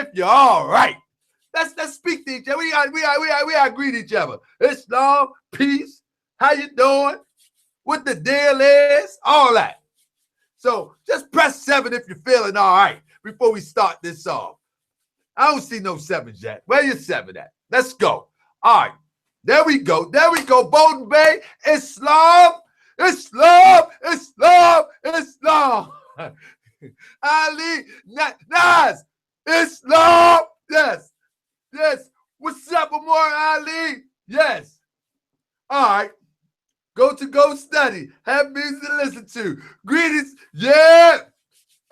if you're all right. Let's speak to each other. We gotta greet each other. Islam, peace, how you doing? What the deal is, all that. So just press 7 if you're feeling all right before we start this off. I don't see no 7s yet. Where your 7 at? Let's go. All right. There we go. There we go. Bolton Bay, Islam, Islam, Islam, Islam. Ali, Nas, Islam. Yes. Yes. What's up, Amor Ali? Yes. All right. Go study. Have music to listen to. Greetings. Yeah.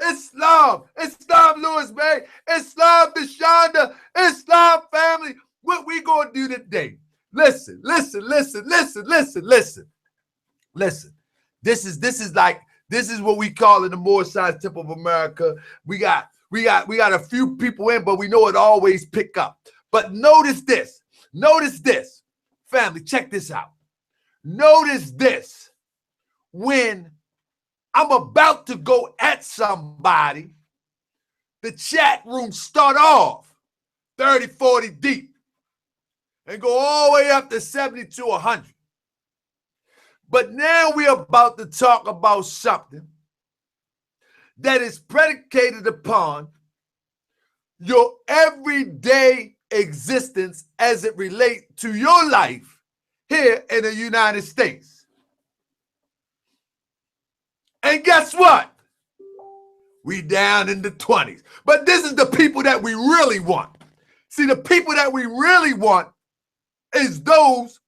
Islam. Islam Lewis, man. Islam Deshonda. Islam family. What we gonna do today? Listen. Listen. This is what we call in the Moorish Science Temple of America. We got a few people in, but we know it always pick up. But notice this. Family, check this out. Notice this. When I'm about to go at somebody, the chat room start off 30, 40 deep and go all the way up to 70 to 100. But now we're about to talk about something that is predicated upon your everyday existence as it relates to your life here in the United States. And guess what? We down in the 20s. But this is the people that we really want. See, the people that we really want is those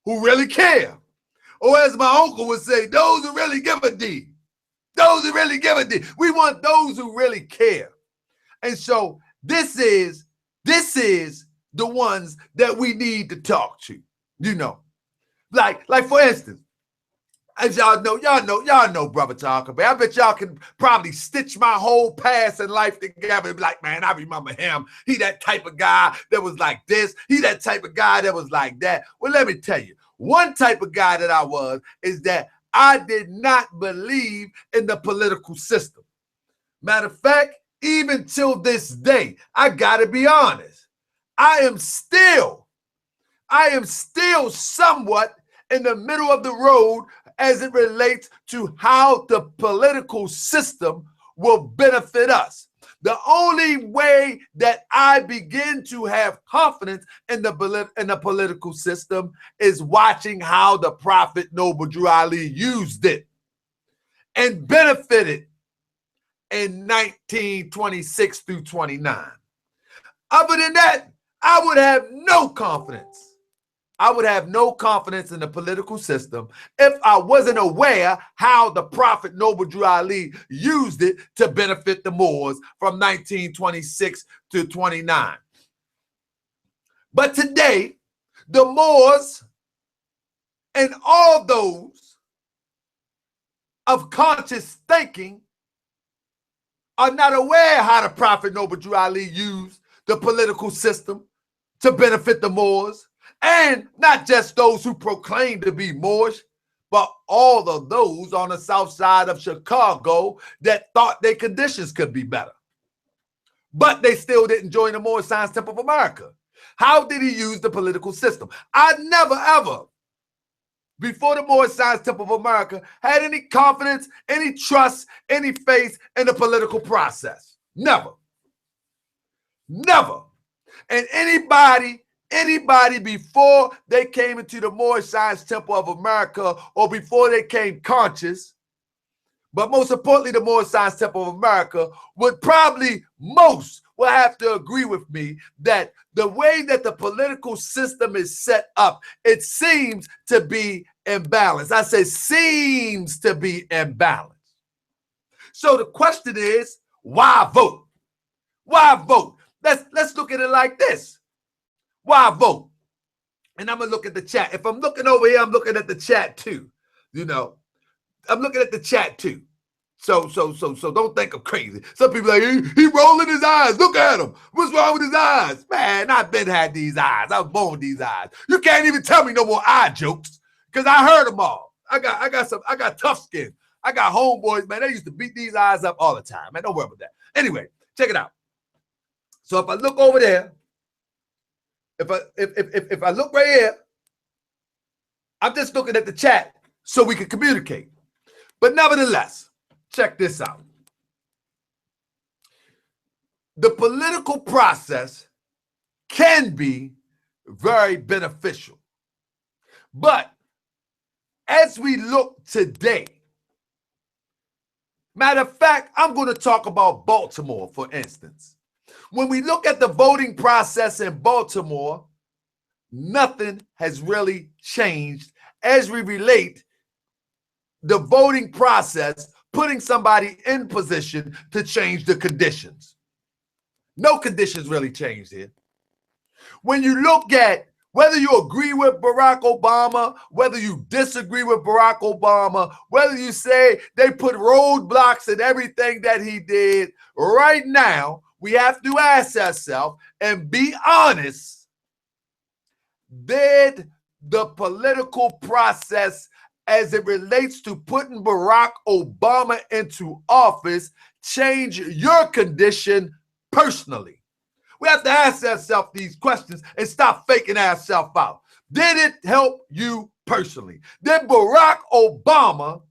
who really care. Or as my uncle would say, those who really give a D. Those who really give a D. We want those who really care. And so this is the ones that we need to talk to, you know. Like for instance, as y'all know, Brother Talker, man. I bet y'all can probably stitch my whole past and life together and be like, man, I remember him. He that type of guy that was like this. He that type of guy that was like that. Well, let me tell you, one type of guy that I was is that I did not believe in the political system. Matter of fact, even till this day, I gotta be honest, I am still somewhat in the middle of the road as it relates to how the political system will benefit us. The only way that I begin to have confidence in the political system is watching how the Prophet Noble Drew Ali used it and benefited in 1926 through 29. Other than that, I would have no confidence. I would have no confidence in the political system if I wasn't aware how the Prophet Noble Drew Ali used it to benefit the Moors from 1926 to 29. But today, the Moors and all those of conscious thinking are not aware how the Prophet Noble Drew Ali used the political system to benefit the Moors. And not just those who proclaim to be Moorish, but all of those on the south side of Chicago that thought their conditions could be better. But they still didn't join the Moorish Science Temple of America. How did he use the political system? I never, ever, before the Moorish Science Temple of America, had any confidence, any trust, any faith in the political process. Never. Never. And anybody before they came into the Moorish Science Temple of America or before they came conscious, but most importantly, the Moorish Science Temple of America would probably will have to agree with me that the way that the political system is set up, it seems to be imbalanced. I say seems to be imbalanced. So the question is, why vote? Why vote? Let's look at it like this. Why vote? And I'm going to look at the chat. If I'm looking over here, I'm looking at the chat too. You know, I'm looking at the chat too. So don't think I'm crazy. Some people are like, he rolling his eyes. Look at him. What's wrong with his eyes? Man, I've been had these eyes. I was born with these eyes. You can't even tell me no more eye jokes because I heard them all. I got tough skin. I got homeboys, man. They used to beat these eyes up all the time. Man, don't worry about that. Anyway, check it out. So if I look over there, if I look right here, I'm just looking at the chat so we can communicate. But nevertheless, check this out. The political process can be very beneficial. But as we look today, matter of fact, I'm going to talk about Baltimore, for instance. When we look at the voting process in Baltimore, nothing has really changed as we relate the voting process, putting somebody in position to change the conditions. No conditions really changed here. When you look at whether you agree with Barack Obama, whether you disagree with Barack Obama, whether you say they put roadblocks in everything that he did, right now, we have to ask ourselves and be honest, did the political process as it relates to putting Barack Obama into office change your condition personally? We have to ask ourselves these questions and stop faking ourselves out. Did it help you personally? Did Barack Obama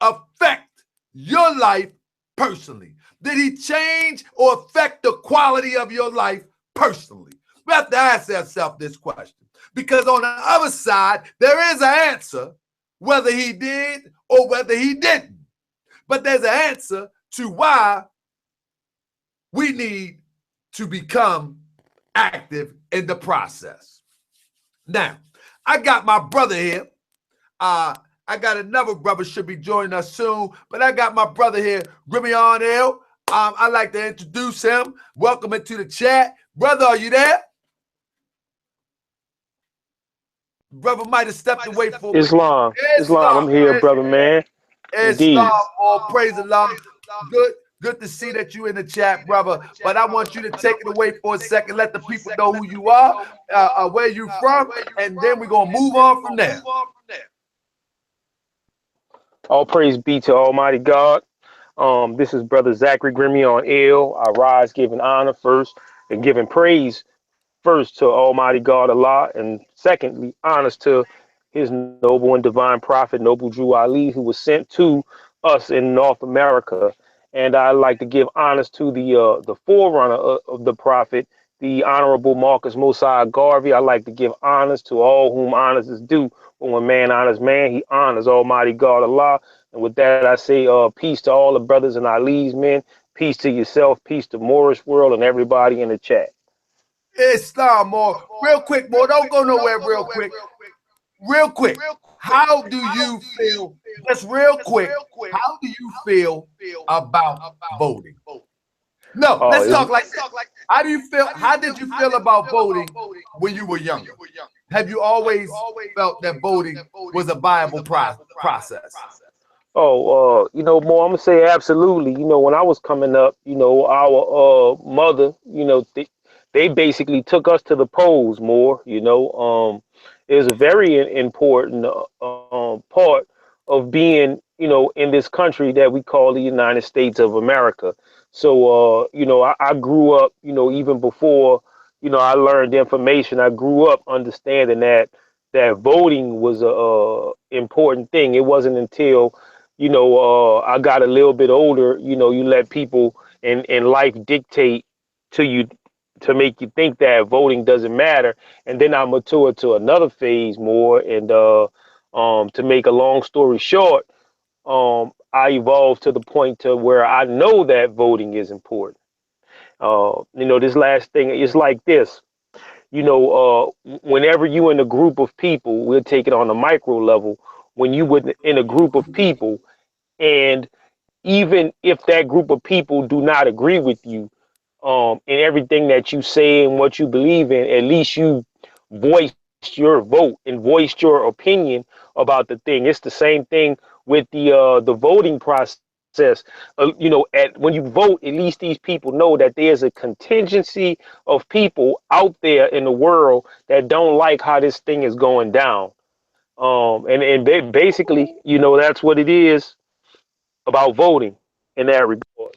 affect your life personally? Did he change or affect the quality of your life personally? We have to ask ourselves this question, because on the other side, there is an answer whether he did or whether he didn't. But there's an answer to why we need to become active in the process. Now, I got my brother here. I got another brother should be joining us soon, but I got my brother here, Grimion L. I'd like to introduce him. Welcome into the chat. Brother, are you there? Brother might have stepped away for Islam. Islam, I'm here, brother man. Indeed. Islam, oh, praise Allah. Good to see that you in the chat, brother. But I want you to take it away for a second. Let the people know who you are, where you from, and then we're going to move on from there. All praise be to Almighty God. This is Brother Zachary Grimion L. I rise giving honor first and giving praise first to Almighty God Allah, and secondly, honors to his noble and divine prophet, Noble Drew Ali, who was sent to us in North America. And I like to give honors to the forerunner of the prophet, the Honorable Marcus Mosiah Garvey. I like to give honors to all whom honors is due. But when man honors man, he honors Almighty God Allah. And with that, I say peace to all the brothers and Ali's men. Peace to yourself. Peace to Moorish world and everybody in the chat. Islam, more real quick, more don't go nowhere. Real quick. How do you feel? Just real quick. How do you feel about voting? No, let's talk like this. How do you feel? How did you feel about voting when you were younger? Have you always felt that voting was a viable process? Oh, more, I'm gonna say absolutely. When I was coming up, our mother, they basically took us to the polls more. It was a very important part of being, in this country that we call the United States of America. So, I grew up, even before, I learned information. I grew up understanding that voting was a important thing. It wasn't until I got a little bit older, you let people in life dictate to you to make you think that voting doesn't matter. And then I matured to another phase more. And to make a long story short, I evolved to the point to where I know that voting is important. This last thing is like this. Whenever you in a group of people, we'll take it on a micro level. When you were in a group of people, and even if that group of people do not agree with you in everything that you say and what you believe in, at least you voiced your vote and voiced your opinion about the thing. It's the same thing with the voting process. When you vote, at least these people know that there's a contingency of people out there in the world that don't like how this thing is going down. Basically, that's what it is about voting in that regard.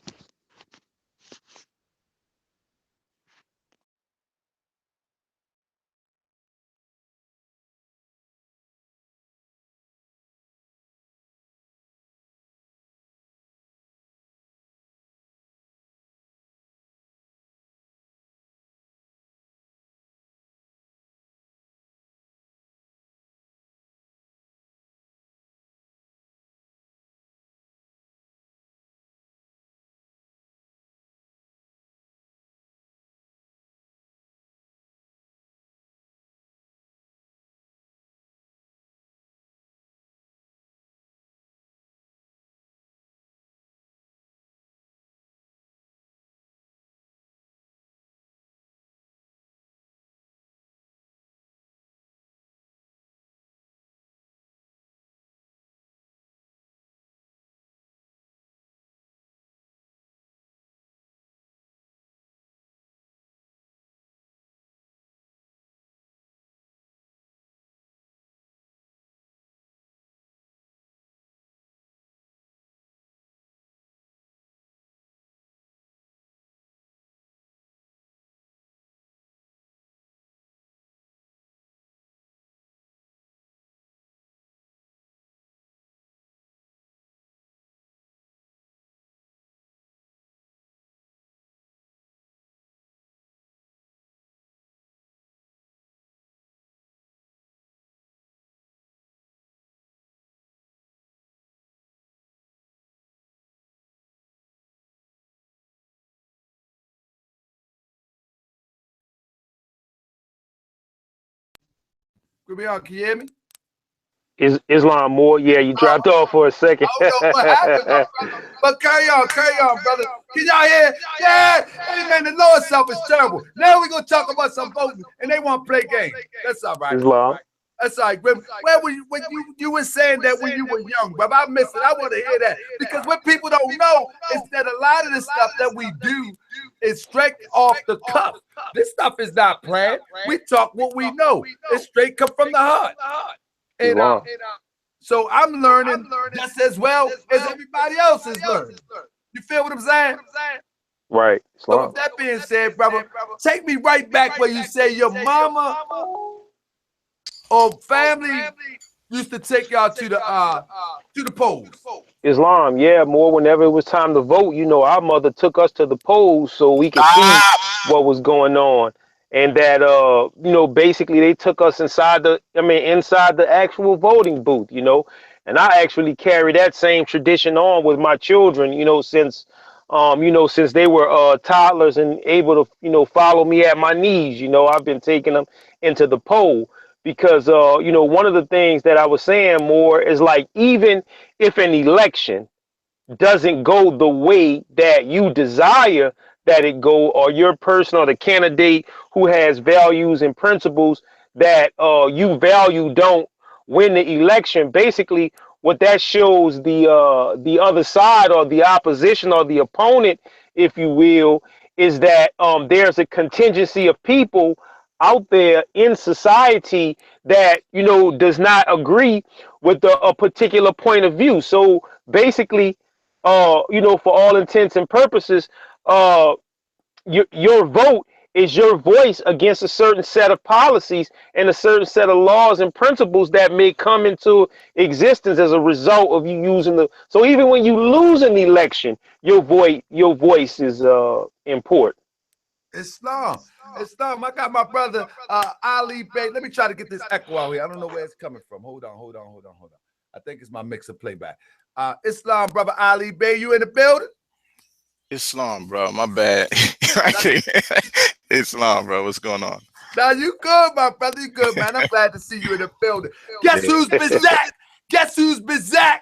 Gribion, can you hear me? Is Islam more? Yeah, you dropped off for a second. I don't know what happened, my brother. But carry on, brother. Can y'all hear? Yeah. Hey, man, the Lord self is terrible. Now we're going to talk about some voting, and they want to play games. That's all right. Islam. That's all right, Grim. Where were you when you were saying that when you were young, but I missed it. I want to hear that. Because what people don't know is that a lot of the stuff that we do is straight off the cuff. This stuff is not planned. We talk what we know. It's straight come from the heart. And Islam. so I'm learning just as well as everybody else is learning. You feel what I'm saying? Right. So Islam. with that being said, brother, take me right back where you say your mama or family used to take y'all to the polls. Islam, yeah, more whenever it was time to vote, our mother took us to the polls so we could see what was going on. And that basically they took us inside the actual voting booth, And I actually carry that same tradition on with my children, since they were toddlers and able to, follow me at my knees, I've been taking them into the poll because one of the things that I was saying more is like even if an election doesn't go the way that you desire that it go, or your person or the candidate who has values and principles that you value don't win the election, basically what that shows the other side or the opposition or the opponent, if you will, is that there's a contingency of people out there in society that does not agree with a particular point of view. So basically, for all intents and purposes, your vote is your voice against a certain set of policies and a certain set of laws and principles that may come into existence as a result of you using the. So even when you lose an election, your voice is important. Islam. I got my brother Ali Bey. Let me try to get this echo out here. I don't know where it's coming from. Hold on. I think it's my mixer playback. Islam, brother Ali Bey, you in the building? Islam, bro. My bad. Islam, bro. What's going on? Now you good, my brother. You good, man. I'm glad to see you in the building. Guess who's Bizak? Guess who's Bizak?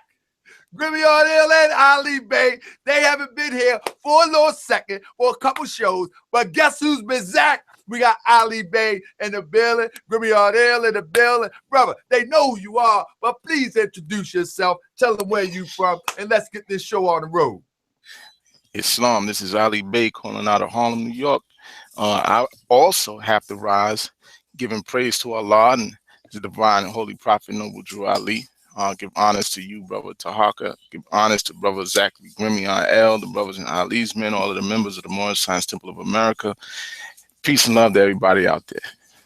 Gribion Hill and Ali Bey. They haven't been here for a little second for a couple shows. But guess who's Bizak? We got Ali Bey in the building, Gribion Hill in the building. Brother, they know who you are, but please introduce yourself. Tell them where you from, and let's get this show on the road. Islam, this is Ali Bey calling out of Harlem, New York. I also have to rise, giving praise to Allah and the divine and holy prophet, Noble Drew Ali. Give honors to you, brother Tahaka. Give honors to brother Zachary Grimion L, the brothers in Ali's men, all of the members of the Moorish Science Temple of America. Peace and love to everybody out there.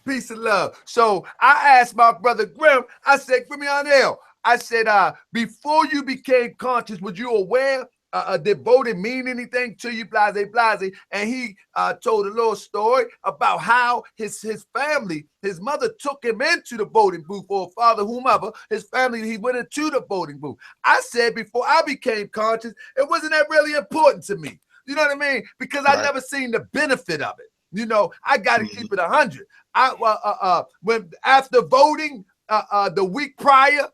Peace and love. So I asked my brother Grim, I said, Grimion L, I said, before you became conscious, were you aware did voting mean anything to you, blase? And he told a little story about how his family, his mother took him into the voting booth, or father, whomever, his family, he went into the voting booth. I said before I became conscious, it wasn't that really important to me. You know what I mean? Because I never seen the benefit of it. I got to keep it 100. When after voting the week prior,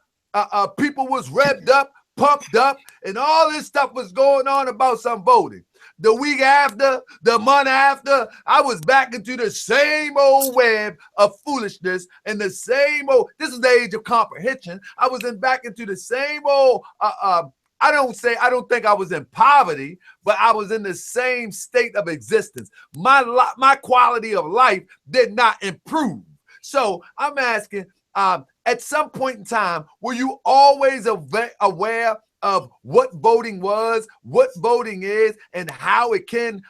people was revved up, pumped up, and all this stuff was going on about some voting. The week after, the month after, I was back into the same old web of foolishness and the same old. This is the age of comprehension. I was back into the same old. I don't think I was in poverty, but I was in the same state of existence. My quality of life did not improve. So I'm asking, at some point in time, were you always aware of what voting was, what voting is, and how it can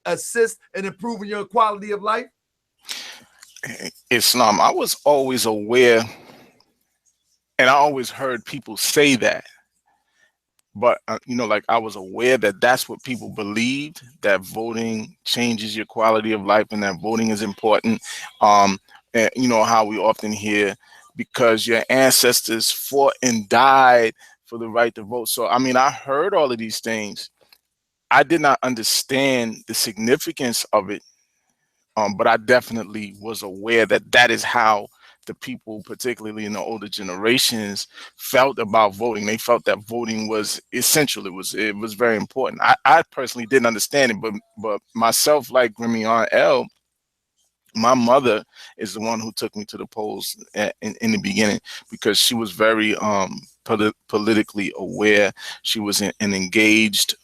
assist in improving your quality of life? Islam, I was always aware, and I always heard people say that. But, like I was aware that that's what people believed, that voting changes your quality of life and that voting is important. And how we often hear, because your ancestors fought and died for the right to vote. So, I heard all of these things. I did not understand the significance of it, but I definitely was aware that that is how the people, particularly in the older generations, felt about voting. They felt that voting was essential. It was very important. I personally didn't understand it, but myself, like Grimion L, my mother is the one who took me to the polls in the beginning, because she was very politically aware. She was an engaged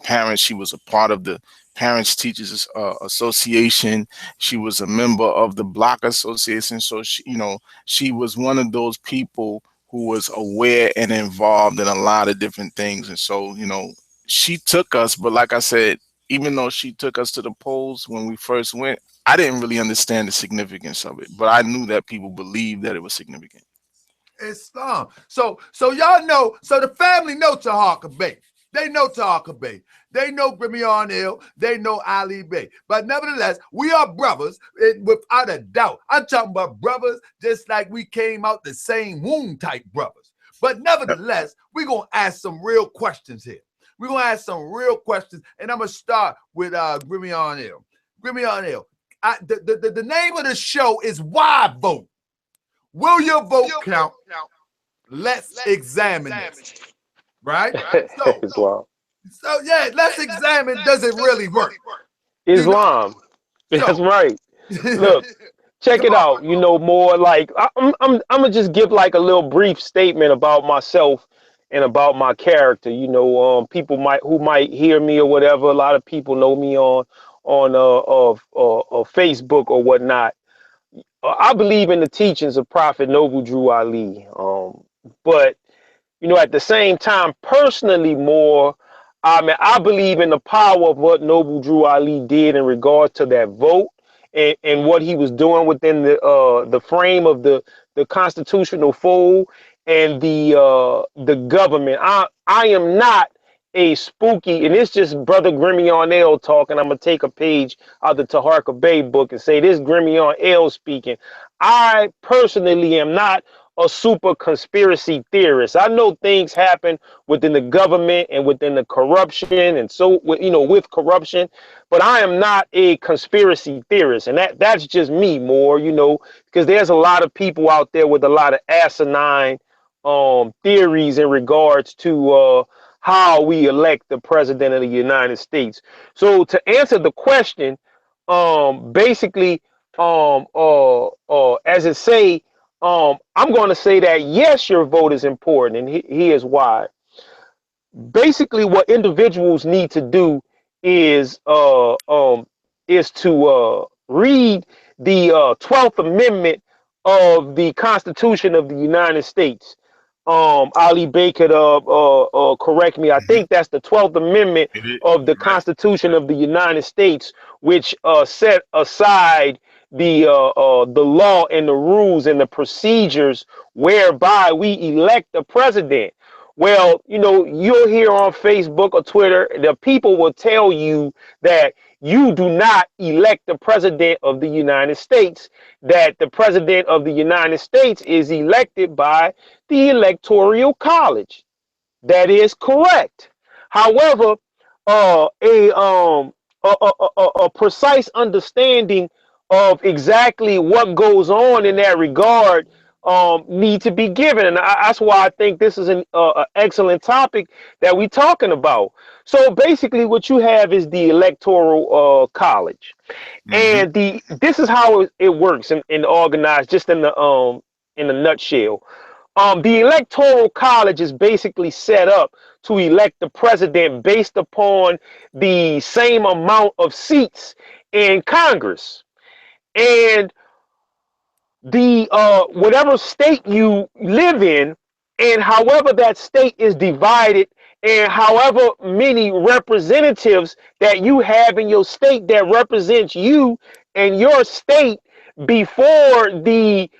parent. She was a part of the Parents Teachers Association. She was a member of the Block Association. So she was one of those people who was aware and involved in a lot of different things. And so she took us. But like I said, even though she took us to the polls when we first went, I didn't really understand the significance of it, but I knew that people believed that it was significant. Islam. So y'all know, so the family know Taharka Bey. They know Taharka Bey. They know Grimion Hill. They know Ali Bey. But nevertheless, we are brothers without a doubt. I'm talking about brothers just like we came out the same womb type brothers. But nevertheless, we're going to ask some real questions here. We're going to ask some real questions, and I'm going to start with Grimion Hill. Grimion Hill, the name of the show is Why Vote? Will your vote count? Let's examine this. Right? So yeah, let's examine, does it really work? Islam. That's right. Look, check it out. More like I'm gonna just give like a little brief statement about myself and about my character. People who might hear me or whatever. A lot of people know me on Facebook or whatnot. I believe in the teachings of Prophet Noble Drew Ali. But at the same time, personally, more, I believe in the power of what Noble Drew Ali did in regard to that vote and what he was doing within the frame of the constitutional fold and the government. I am not a spooky, and it's just Brother Grimion L talking. I'm gonna take a page out the Taharka Bey book and say this Grimion L speaking. I personally am not a super conspiracy theorist. I know things happen within the government and within the corruption, and so with corruption, but I am not a conspiracy theorist, and that's just me more, because there's a lot of people out there with a lot of asinine theories in regards to how we elect the president of the United States. So to answer the question, basically, as it say, I'm going to say that yes, your vote is important, and here's why. Basically, what individuals need to do is to read the 12th Amendment of the Constitution of the United States. Ali Bey could correct me. I think that's the 12th Amendment of the Constitution of the United States, which set aside the law and the rules and the procedures whereby we elect the president. Well, you'll hear on Facebook or Twitter, the people will tell you that you do not elect the president of the United States, that the president of the United States is elected by the Electoral College. That is correct. However, a precise understanding of exactly what goes on in that regard need to be given, and that's why I think this is an excellent topic that we're talking about. So basically, what you have is the Electoral College, and this is how it works in organized, just in the nutshell. The Electoral College is basically set up to elect the president based upon the same amount of seats in Congress. And the whatever state you live in, and however that state is divided, and however many representatives that you have in your state that represents you and your state before the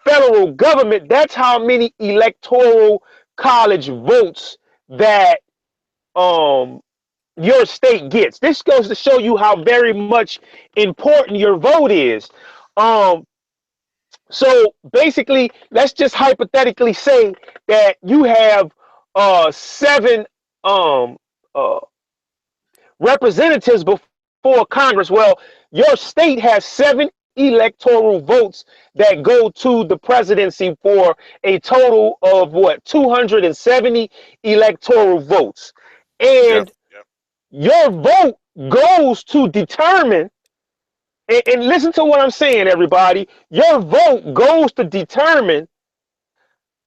federal government, that's how many electoral college votes that your state gets. This goes to show you how very much important your vote is. So basically, let's just hypothetically say that you have 7 representatives before Congress. Well, your state has 7 electoral votes that go to the presidency for a total of what, 270 electoral votes. Yep. And your vote goes to determine, and listen to what I'm saying, everybody. Your vote goes to determine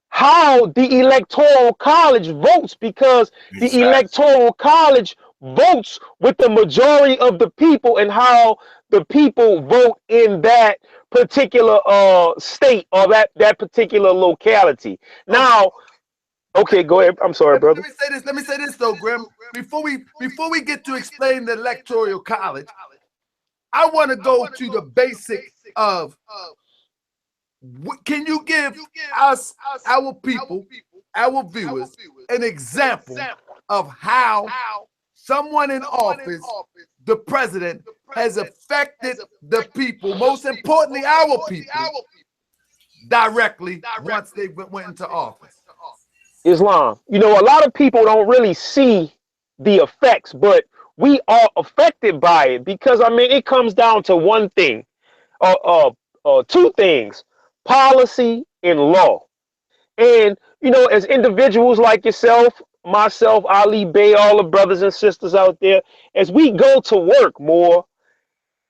how the electoral college votes, because the Exactly. electoral college votes with the majority of the people and how the people vote in that particular state or that particular locality. Okay. Now, okay, go ahead. I'm sorry, Let brother. me say this. Let me say this though, Grim. Before we get to explain the electoral college, I want to go to the basic of can you give us, our people, our viewers, an example of how someone in office, the president, has affected the people, most importantly, our people, directly once they went into office? Islam. You know, a lot of people don't really see the effects, but we are affected by it because, I mean, it comes down to one thing, two things: policy and law. And, you know, as individuals like yourself, myself, Ali Bey, all the brothers and sisters out there, as we go to work more,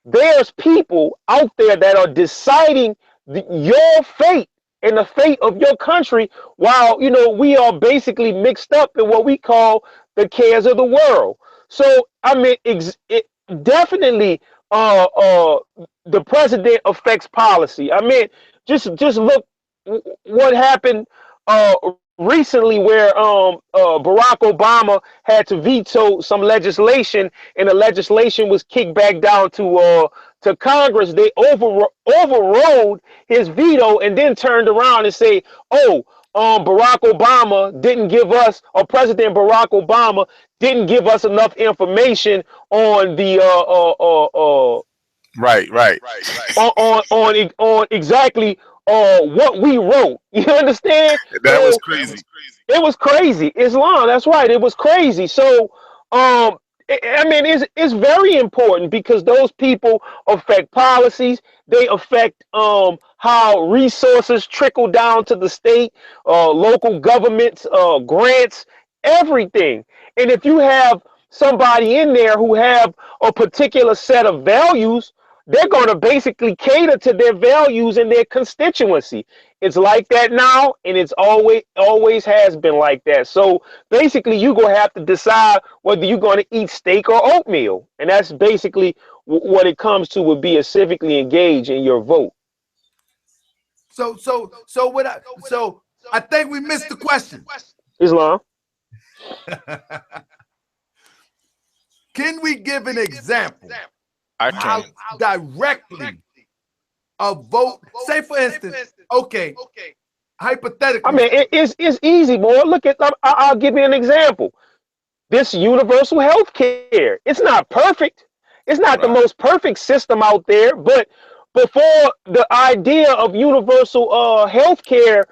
there's people out there that are deciding your fate and the fate of your country, while, you know, we are basically mixed up in what we call the cares of the world. So I mean, it definitely, the president affects policy. I mean, just look what happened recently, where Barack Obama had to veto some legislation, and the legislation was kicked back down to Congress. They overrode his veto and then turned around and say, "Oh, Barack Obama didn't give us, or President Barack Obama didn't give us enough information on the Right. Right. on exactly what we wrote." You understand? That was So crazy. it was crazy. Islam, that's right. It was crazy. So, I mean, it's very important because those people affect policies. They affect how resources trickle down to the state, local governments, grants, everything. And if you have somebody in there who have a particular set of values, they're going to basically cater to their values and their constituency. It's like that now, and it's always has been like that. So basically, you're gonna have to decide whether you're going to eat steak or oatmeal, and that's basically what it comes to with being civically engaged in your vote. So I think we missed the question. Islam. Can we give an example I how can. directly a vote, say for instance, okay, I hypothetically, mean, it's easy, boy. Look at, I'll give you an example. This universal health care. It's not perfect. It's not the Right. most perfect system out there, but before the idea of universal health care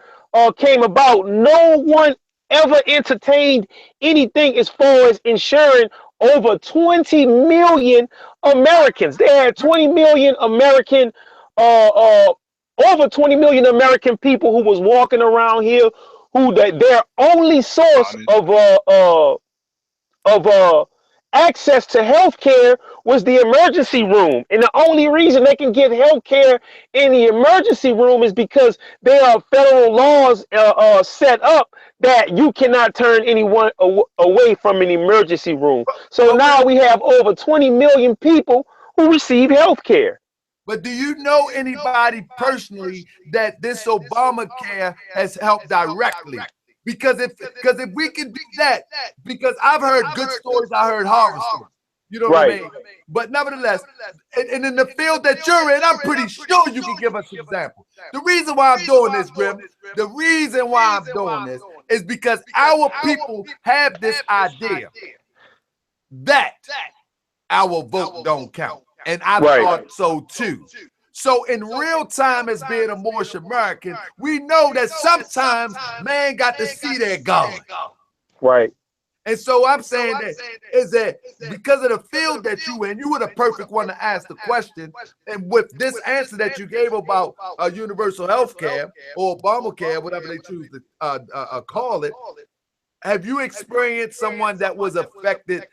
came about, no one ever entertained anything as far as ensuring over 20 million Americans. They had 20 million American, uh, uh, over 20 million American people who was walking around here, who their only source Honest. of access to health care was the emergency room. And the only reason they can get health care in the emergency room is because there are federal laws set up that you cannot turn anyone away from an emergency room. So but now we have over 20 million people who receive health care. but do you know anybody personally that this Obamacare has helped directly? Because if we can do that, because I've heard good stories, I heard horror stories. You know what I Right. mean? But nevertheless, and in the field that you're in, I'm pretty sure you can give us an example. The reason why I'm doing this, Grim, the reason why I'm doing this is because our people have this idea that our vote don't count. And I Right. thought so too. So in real time, as being a Moorish American, we know that sometimes man got to see their God. Right. And so I'm saying that is that because of the field that you in, you were the perfect one to ask the question. And with this answer that you gave about universal health care or Obamacare, whatever they choose to call it, have you experienced someone that was affected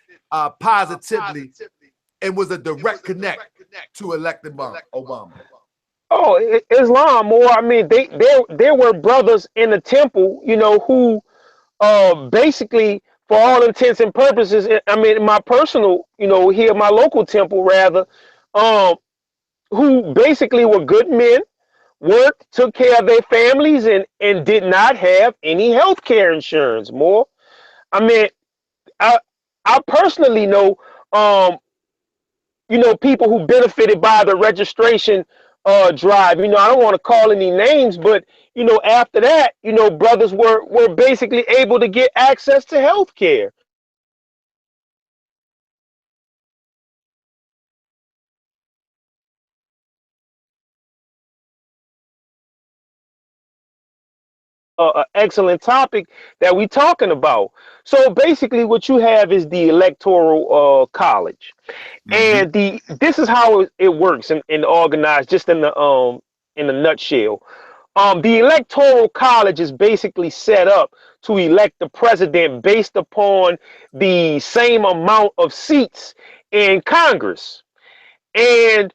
positively and was a direct connect to elected Obama? Oh, Islam more. I mean, there were brothers in the temple, you know, who basically, for all intents and purposes, I mean, my personal, you know, here, my local temple rather, um, who basically were good men, worked, took care of their families, and did not have any health care insurance. More, I mean, I I personally know, um, you know, people who benefited by the registration drive. You know, I don't want to call any names, but you know, after that, you know, brothers were basically able to get access to health care. An excellent topic that we're talking about. So basically, what you have is the electoral college, Hmm. and this is how it works and organized, just in a nutshell. The electoral college is basically set up to elect the president based upon the same amount of seats in Congress, and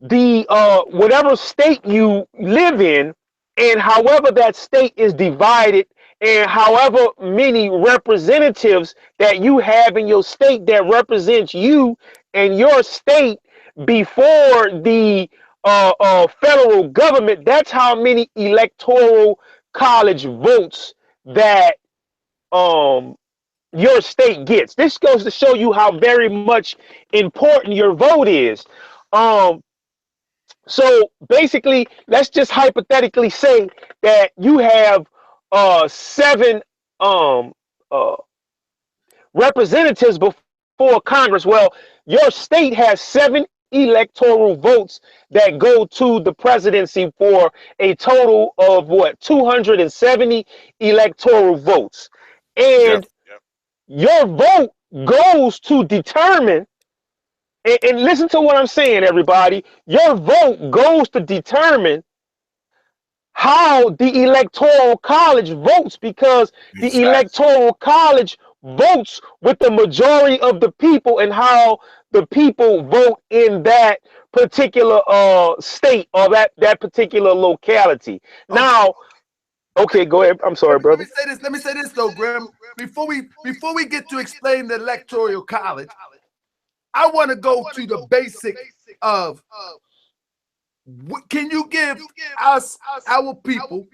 the whatever state you live in, and however that state is divided, and however many representatives that you have in your state that represents you and your state before the federal government, that's how many electoral college votes that um your state gets. This goes to show you how very much important your vote is. um so basically, let's just hypothetically say that you have seven um, uh, representatives before Congress. Well, your state has seven electoral votes that go to the presidency for a total of what, 270 electoral votes. Yep. And your vote goes to determine, and listen to what I'm saying, everybody. Your vote goes to determine how the electoral college votes, because the Exactly. electoral college votes with the majority of the people and how the people vote in that particular state or that particular locality. Okay. Now, okay, go ahead. I'm sorry, Let me brother. say this. Let me say this though, Grim. Before we get to explain the electoral college, I want to go to the basic of can you give us, our people,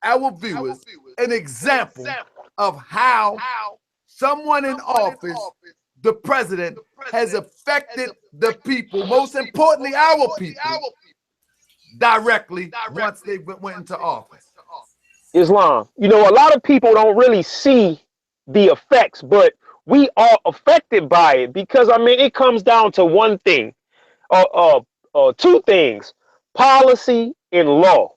our viewers, an example of how someone in office, the president, has affected the people, most importantly, our people, directly once they went into office? Islam. You know, a lot of people don't really see the effects, but we are affected by it because, I mean, it comes down to one thing, uh, uh, two things: policy and law.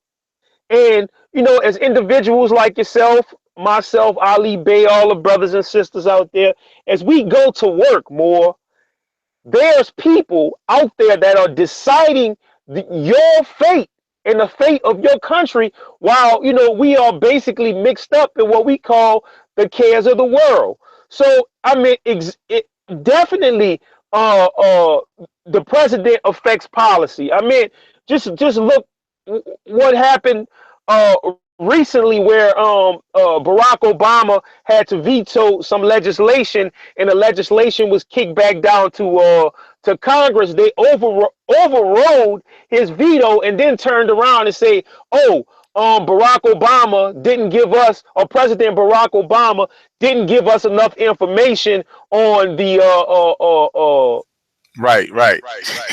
And, you know, as individuals like yourself, myself, Ali Bey, all the brothers and sisters out there, as we go to work more, there's people out there that are deciding your fate and the fate of your country, while, you know, we are basically mixed up in what we call the cares of the world. So I mean, it definitely, the president affects policy. I mean, just look what happened recently, where Barack Obama had to veto some legislation, and the legislation was kicked back down to Congress. They overrode his veto and then turned around and say, "Oh, Barack Obama didn't give us, or President Barack Obama didn't give us enough information on the Right. Right.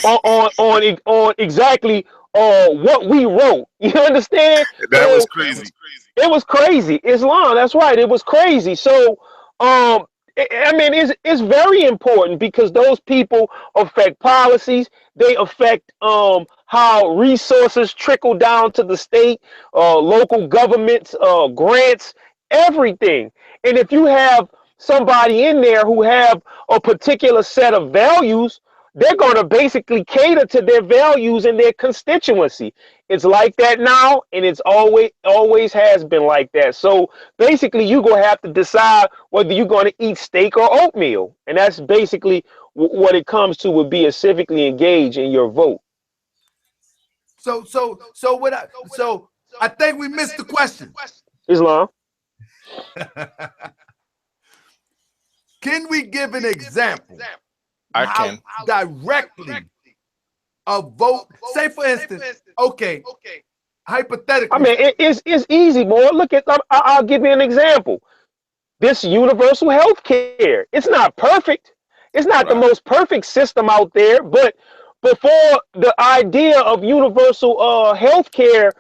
on exactly what we wrote." You understand? That was And crazy. it was crazy. Islam, that's right. It was crazy. So, I mean, it's very important because those people affect policies. They affect how resources trickle down to the state, local governments, grants, everything. And if you have somebody in there who have a particular set of values, they're going to basically cater to their values and their constituency. It's like that now, and it's always has been like that. So basically, you're going to have to decide whether you're going to eat steak or oatmeal, and that's basically what it comes to with being civically engaged in your vote. So I think we missed the question. Islam. Can we give an example? I can. Directly a vote, say for instance, okay, hypothetically. I mean, it's easy, more. Look at, I'll give you an example. This universal health care, it's not perfect. It's not the most perfect system out there, but before the idea of universal health care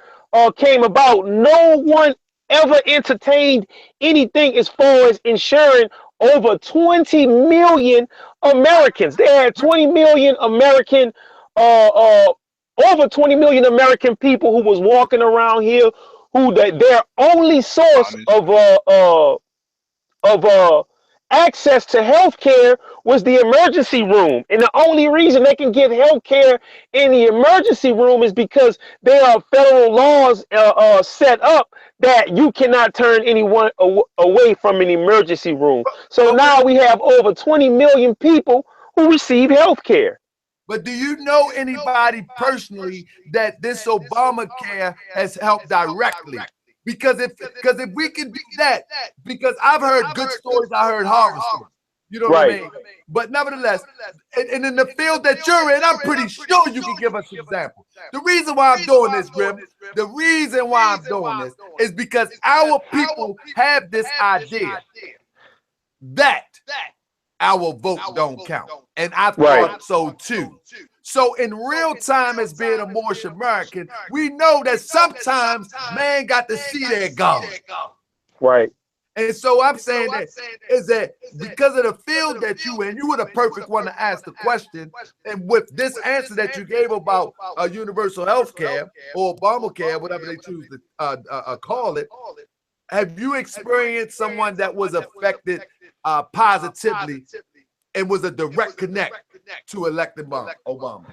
came about, no one ever entertained anything as far as ensuring over 20 million Americans. They had 20 million American, over 20 million American people who was walking around here who their only source of access to health care was the emergency room. And the only reason they can get health care in the emergency room is because there are federal laws set up that you cannot turn anyone away from an emergency room. So now we have over 20 million people who receive health care. But do you know anybody personally that this Obamacare has helped directly? Because if we can do that, because I've heard good stories, I heard horror stories. You know what I mean? But nevertheless, and in the field that you're in, I'm pretty sure you can give us an example. The reason why I'm doing this, Grim, the reason why I'm doing this is because our people have this idea that our vote don't count. And I thought so too. So in real time, as being a Moorish American, we know that sometimes man got to see their God. Right. And so I'm saying that is that because of the field that you in, you were the perfect one to ask the question. And with this answer that you gave about universal health care or Obamacare, whatever they choose to call it, have you experienced someone that was affected positively and was a direct connect to elected Obama?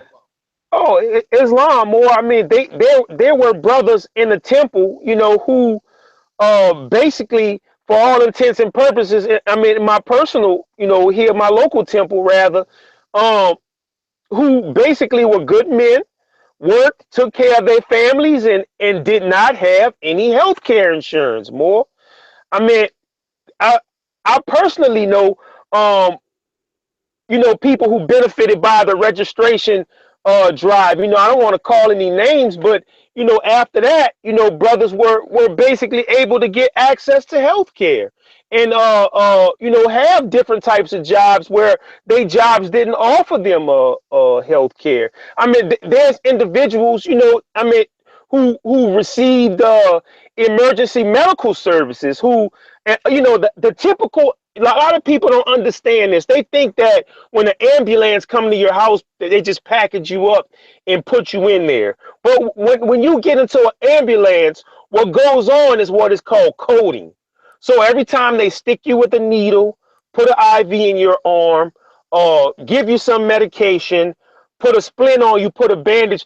Oh, Islam, more. I mean, there were brothers in the temple, you know, who basically, for all intents and purposes, I mean, my personal, you know, here, my local temple rather, who basically were good men, worked, took care of their families, and did not have any health care insurance. More. I mean, I personally know, you know, people who benefited by the registration drive. You know, I don't want to call any names, but you know, after that, you know, brothers were basically able to get access to health care and you know, have different types of jobs where they jobs didn't offer them health care. I mean, there's individuals, you know, I mean, who received emergency medical services, who, you know, the typical, a lot of people don't understand this. They think that when an ambulance comes to your house, they just package you up and put you in there. But when you get into an ambulance, what goes on is what is called coding. So every time they stick you with a needle, put an IV in your arm, give you some medication, put a splint on you, put a bandage,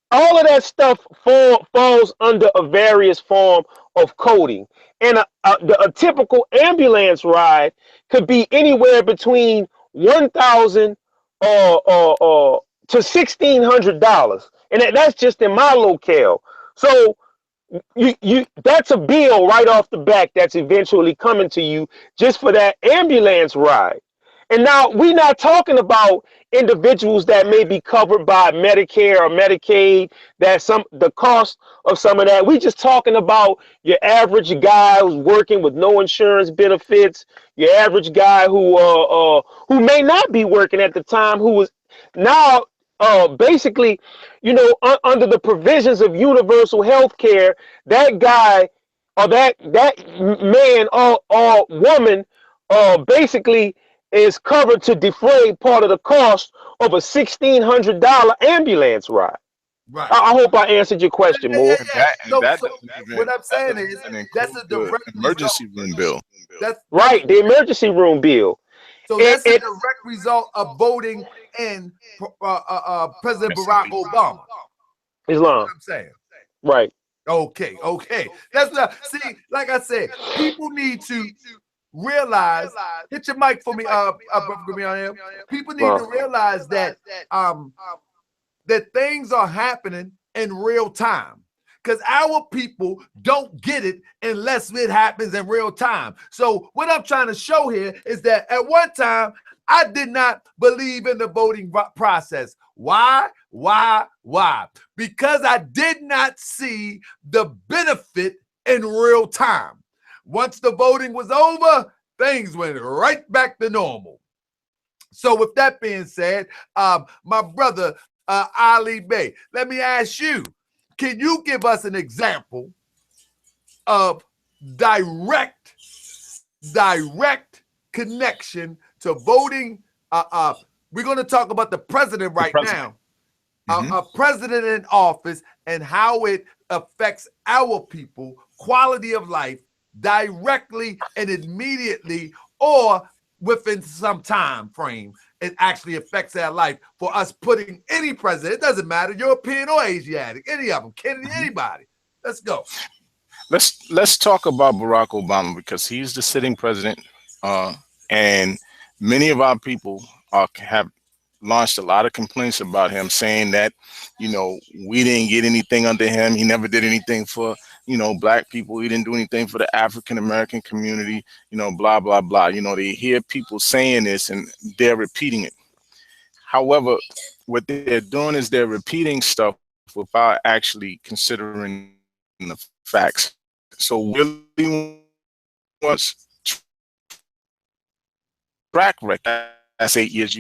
all of that stuff falls under a various form of coding. And a typical ambulance ride could be anywhere between $1,000 to $1,600, and that's just in my locale. So you that's a bill right off the back that's eventually coming to you just for that ambulance ride. And now we're not talking about individuals that may be covered by Medicare or Medicaid, that the cost of some of that. We're just talking about your average guy who's working with no insurance benefits, your average guy who may not be working at the time, who is now basically, you know, under the provisions of universal health care, that guy or that man or woman basically is covered to defray part of the cost of a $1,600 ambulance ride. Right. I hope I answered your question, Yeah, yeah, more. And yeah. that So doesn't what even I'm saying is that's include a the direct result. emergency room bill. That's Right, the emergency room bill. so It, that's a it direct result of voting in President Yes, Barack indeed. Obama. Is what Islam. I'm saying. Right. Okay, okay. That's not see, like I said, people need to realize, hit your mic for me, Brother Grammy. People need to Well, realize um that things are happening in real time. Because our people don't get it unless it happens in real time. So, what I'm trying to show here is that at one time, I did not believe in the voting process. Why? Why? Because I did not see the benefit in real time. Once the voting was over, things went right back to normal. So, with that being said, my brother Ali Bey, let me ask you: can you give us an example of direct, direct connection to voting? We're going to talk about the president The right president. now, Hmm. a president in office, and how it affects our people, quality of life, directly and immediately, or within some time frame. It actually affects our life for us putting any president. It doesn't matter, European or Asiatic, any of them, Kennedy, Hmm. anybody. Let's go. Let's talk about Barack Obama because he's the sitting president, uh, and many of our people have launched a lot of complaints about him, saying that we didn't get anything under him. He never did anything for black people. He didn't do anything for the African American community. Blah blah blah. They hear people saying this and they're repeating it. However, what they're doing is they're repeating stuff without actually considering the facts. So really was track record last 8 years.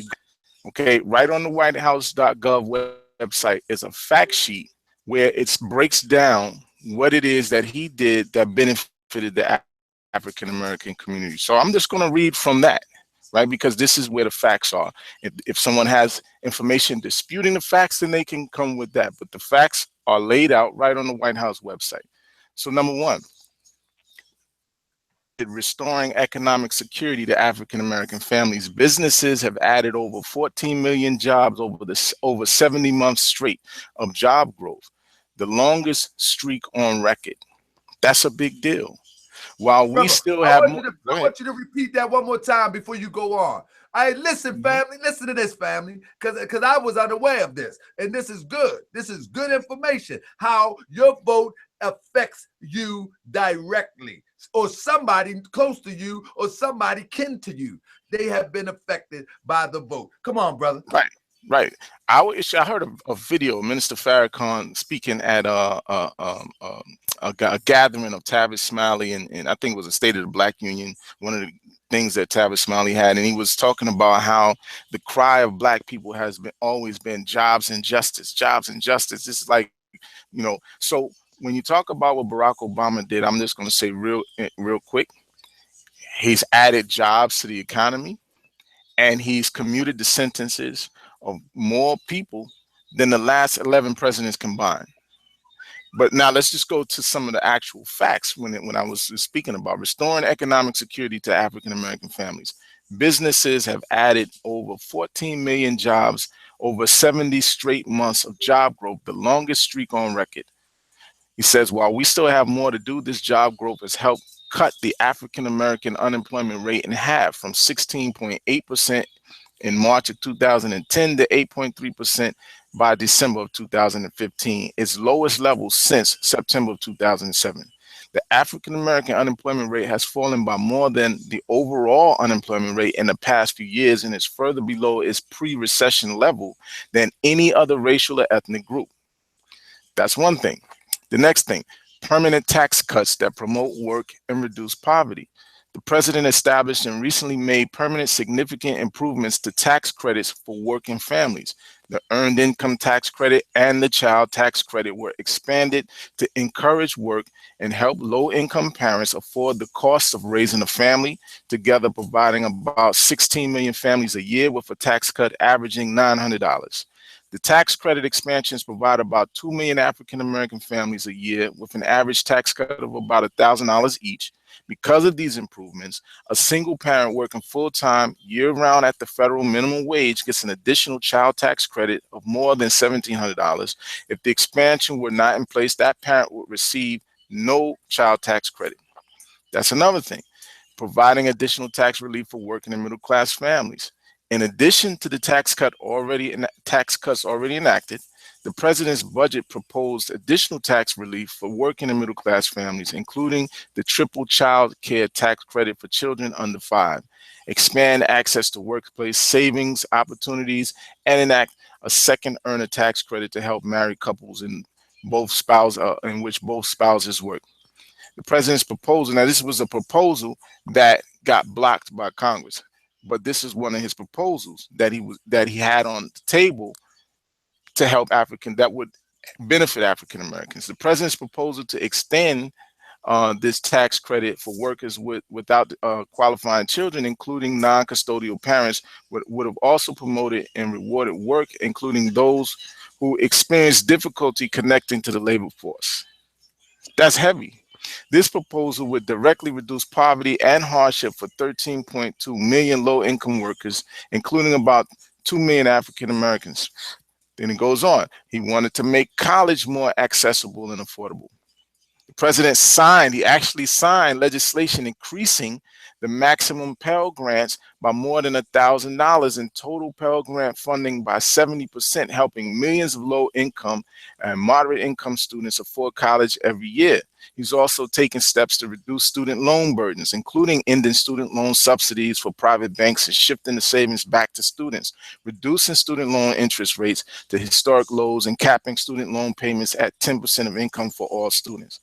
Okay, right on the whitehouse.gov website is a fact sheet where it breaks down what it is that he did that benefited the African American community. So I'm just going to read from that, right? Because this is where the facts are. If someone has information disputing the facts, then they can come with that. But the facts are laid out right on the White House website. So number one, restoring economic security to African American families. Businesses have added over 14 million jobs over 70 months straight of job growth, the longest streak on record. That's a big deal. While we Brother, still I have want more, you to go I ahead. want you to repeat that one more time before you go on. I listen, Mhm. family, listen to this, family, because I was unaware of this, and this is good. This is good information. How your vote affects you directly, or somebody close to you, or somebody kin to you. They have been affected by the vote. Come on, brother. Right, right. I heard a video, Minister Farrakhan speaking at a gathering of Tavis Smiley, and I think it was a State of the Black Union, one of the things that Tavis Smiley had, and he was talking about how the cry of Black people has been always been jobs and justice, jobs and justice. This is like, so when you talk about what Barack Obama did, I'm just going to say real quick, he's added jobs to the economy, and he's commuted the sentences of more people than the last 11 presidents combined. But now let's just go to some of the actual facts when I was speaking about restoring economic security to African American families. Businesses have added over 14 million jobs over 70 straight months of job growth, the longest streak on record. He says, while we still have more to do, this job growth has helped cut the African American unemployment rate in half from 16.8% in March of 2010 to 8.3% by December of 2015, its lowest level since September of 2007. The African American unemployment rate has fallen by more than the overall unemployment rate in the past few years and is further below its pre-recession level than any other racial or ethnic group. That's one thing. The next thing, permanent tax cuts that promote work and reduce poverty. The president established and recently made permanent significant improvements to tax credits for working families. The earned income tax credit and the child tax credit were expanded to encourage work and help low-income parents afford the costs of raising a family, together providing about 16 million families a year with a tax cut averaging $900. The tax credit expansions provide about 2 million African American families a year with an average tax cut of about $1,000 each. Because of these improvements, a single parent working full-time year-round at the federal minimum wage gets an additional child tax credit of more than $1,700. If the expansion were not in place, that parent would receive no child tax credit. That's another thing, providing additional tax relief for working and middle-class families. In addition to the tax cuts already enacted, the president's budget proposed additional tax relief for working and middle-class families, including the triple child care tax credit for children under 5, expand access to workplace savings opportunities, and enact a second earner tax credit to help married couples in which both spouses work. The president's proposal, now this was a proposal that got blocked by Congress, but this is one of his proposals that he had on the table to help that would benefit African Americans. The president's proposal to extend this tax credit for workers without qualifying children, including non-custodial parents, would have also promoted and rewarded work, including those who experience difficulty connecting to the labor force. That's heavy. This proposal would directly reduce poverty and hardship for 13.2 million low-income workers, including about 2 million African Americans. Then it goes on. He wanted to make college more accessible and affordable. The president actually signed legislation increasing the maximum Pell Grants by more than $1,000 in total Pell Grant funding by 70%, helping millions of low-income and moderate-income students afford college every year. He's also taken steps to reduce student loan burdens, including ending student loan subsidies for private banks and shifting the savings back to students, reducing student loan interest rates to historic lows, and capping student loan payments at 10% of income for all students.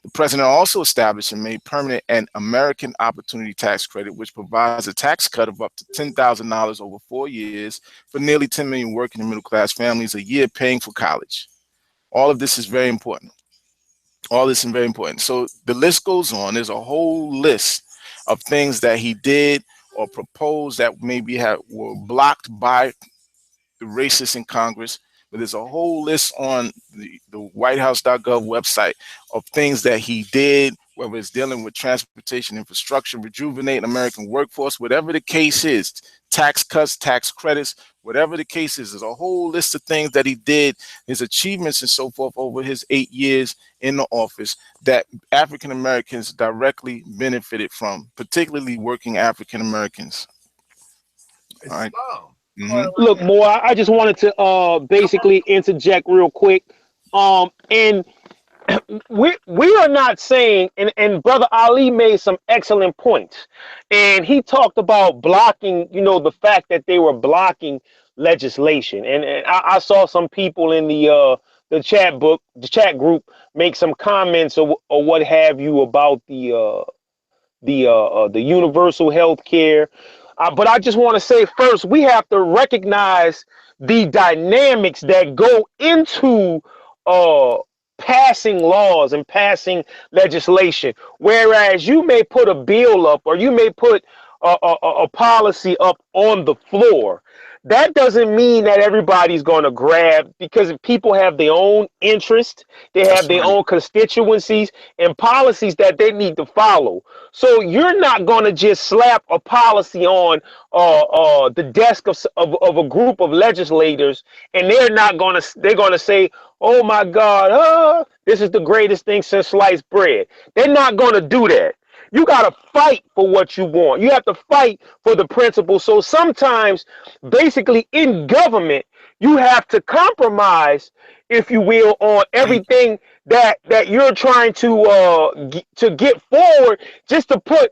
The president also established and made permanent an American Opportunity Tax Credit, which provides a tax cut of up to $10,000 over 4 years for nearly 10 million working and middle-class families a year paying for college. All of this is very important. All this is very important. So the list goes on. There's a whole list of things that he did or proposed that maybe were blocked by the racists in Congress. But there's a whole list on the whitehouse.gov website of things that he did, whether it's dealing with transportation infrastructure, rejuvenate American workforce, whatever the case is, tax cuts, tax credits, whatever the case is. There's a whole list of things that he did, his achievements and so forth over his 8 years in the office that African Americans directly benefited from, particularly working African Americans. All right. Look, Moore, I just wanted to basically interject real quick. And we are not saying, and Brother Ali made some excellent points. And he talked about blocking, the fact that they were blocking legislation. And I saw some people in the chat group make some comments or what have you about the universal health care. But I just want to say first, we have to recognize the dynamics that go into passing laws and passing legislation. Whereas you may put a bill up or you may put a policy up on the floor, that doesn't mean that everybody's going to grab, because people have their own interest, they have their own constituencies and policies that they need to follow. So you're not going to just slap a policy on the desk of a group of legislators, and they're going to say, oh my God, this is the greatest thing since sliced bread. They're not going to do that. You got to fight for what you want. You have to fight for the principles. So sometimes, basically, in government, you have to compromise, if you will, on everything that you're trying to get forward, just to put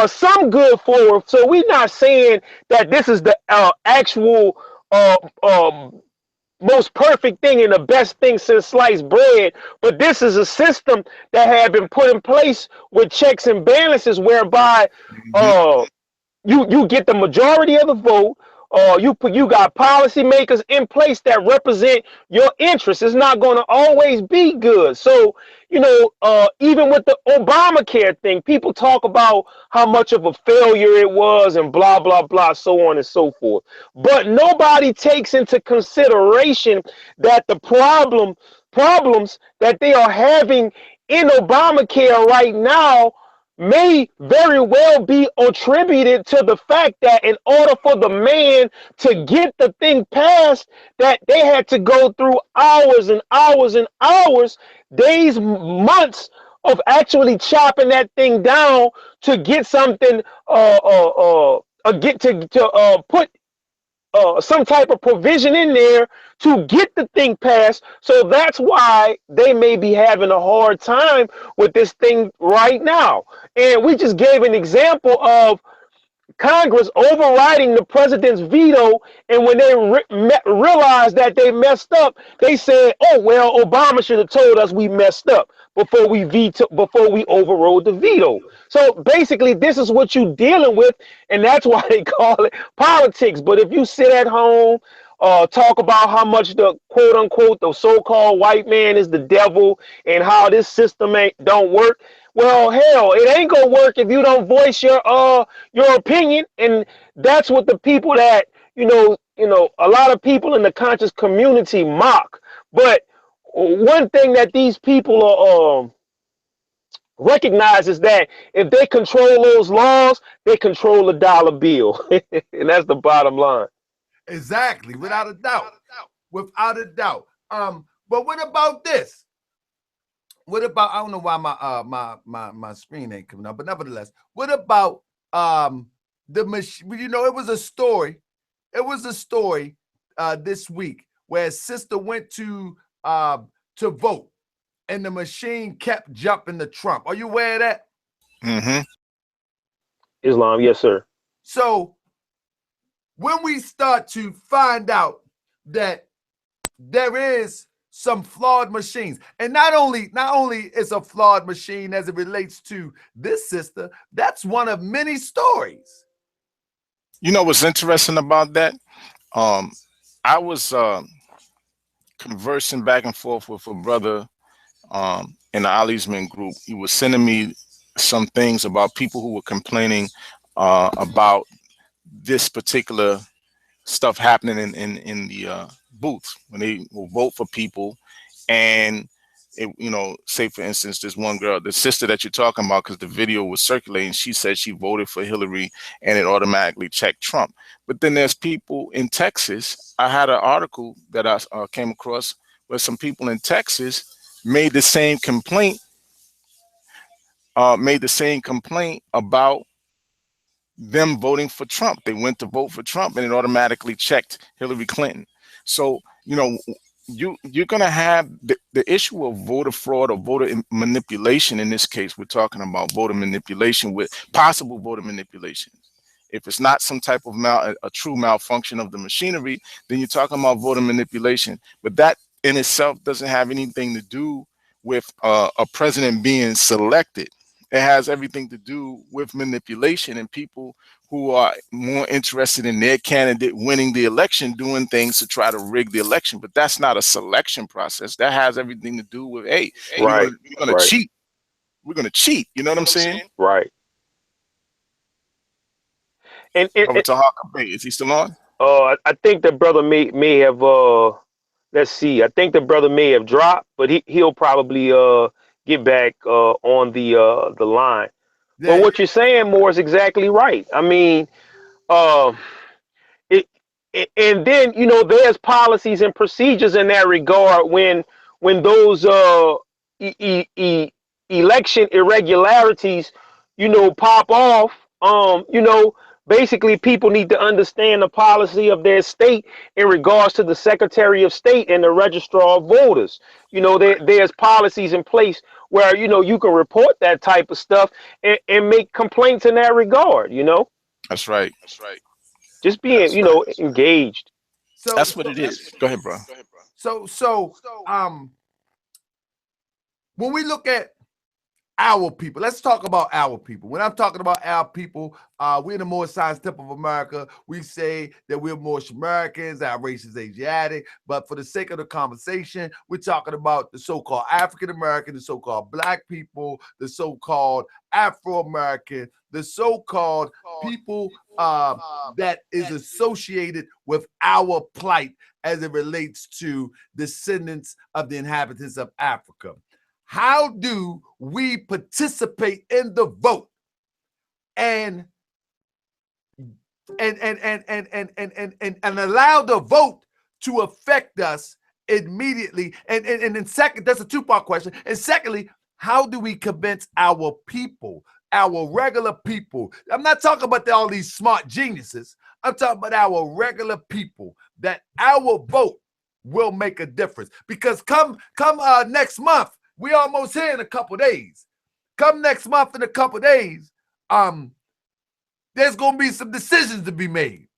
some good forward. So we're not saying that this is the actual most perfect thing and the best thing since sliced bread, but this is a system that had been put in place with checks and balances, whereby you get the majority of the vote, You got policymakers in place that represent your interests. It's not going to always be good. So, even with the Obamacare thing, people talk about how much of a failure it was and blah, blah, blah, so on and so forth. But nobody takes into consideration that the problems that they are having in Obamacare right now may very well be attributed to the fact that in order for the man to get the thing passed, that they had to go through hours and hours and hours, days, months of actually chopping that thing down to get something, put some type of provision in there to get the thing passed. So that's why they may be having a hard time with this thing right now. And we just gave an example of Congress overriding the president's veto, and when they realized that they messed up, they said, "Oh well, Obama should have told us we messed up before we overrode the veto." So basically, this is what you're dealing with, and that's why they call it politics. But if you sit at home, talk about how much the quote unquote the so-called white man is the devil and how this system don't work. Well, hell, it ain't gonna work if you don't voice your opinion, and that's what the people that a lot of people in the conscious community mock. But one thing that these people are recognize is that if they control those laws, they control the dollar bill, and that's the bottom line. Exactly, without a doubt, without a doubt. But what about this? What about, I don't know why my screen ain't coming up, but nevertheless, what about the machine? It was a story. It was a story this week where a sister went to vote, and the machine kept jumping to Trump. Are you aware of that? Mm-hmm. Islam, yes, sir. So when we start to find out that there is some flawed machines, and not only is a flawed machine as it relates to this sister, that's one of many stories. You know what's interesting about that? I was conversing back and forth with a brother in the Ali'sman group. He was sending me some things about people who were complaining about this particular stuff happening in the booth when they will vote for people. And say for instance, this one girl, the sister that you're talking about, because the video was circulating, she said she voted for Hillary and it automatically checked Trump. But then there's people in Texas. I had an article that I came across where some people in Texas made the same complaint about them voting for Trump. They went to vote for Trump and it automatically checked Hillary Clinton. So, you're going to have the issue of voter fraud or voter manipulation. In this case, we're talking about voter manipulation with possible voter manipulation. If it's not some type of a true malfunction of the machinery, then you're talking about voter manipulation. But that in itself doesn't have anything to do with a president being selected. It has everything to do with manipulation and people who are more interested in their candidate winning the election, doing things to try to rig the election. But that's not a selection process. That has everything to do with, hey, right, we're going to cheat. We're going to cheat. You know what I'm saying? Right. And over to Huckabee. Is he still on? I think the brother may have let's see. I think the brother may have dropped, but he'll probably get back on the line. Yeah. But what you're saying, more, is exactly right. I mean, and then there's policies and procedures in that regard when those election irregularities pop off. Basically, people need to understand the policy of their state in regards to the Secretary of State and the Registrar of Voters. There's policies in place where, you can report that type of stuff and make complaints in that regard, That's right. Just being, engaged. So that's what it is. Go ahead, bro. So when we look at our people. Let's talk about our people. When I'm talking about our people, we're in the Moorish Science Temple of America. We say that we're Moorish Americans, our race is Asiatic, but for the sake of the conversation, we're talking about the so-called African American, the so-called Black people, the so-called Afro-American, the so-called people that is associated with our plight as it relates to descendants of the inhabitants of Africa. How do we participate in the vote and allow the vote to affect us immediately? And then second, that's a two-part question. And secondly, how do we convince our people, our regular people? I'm not talking about all these smart geniuses. I'm talking about our regular people, that our vote will make a difference. Because come next month, we almost here in a couple days. Come next month in a couple days, there's gonna be some decisions to be made,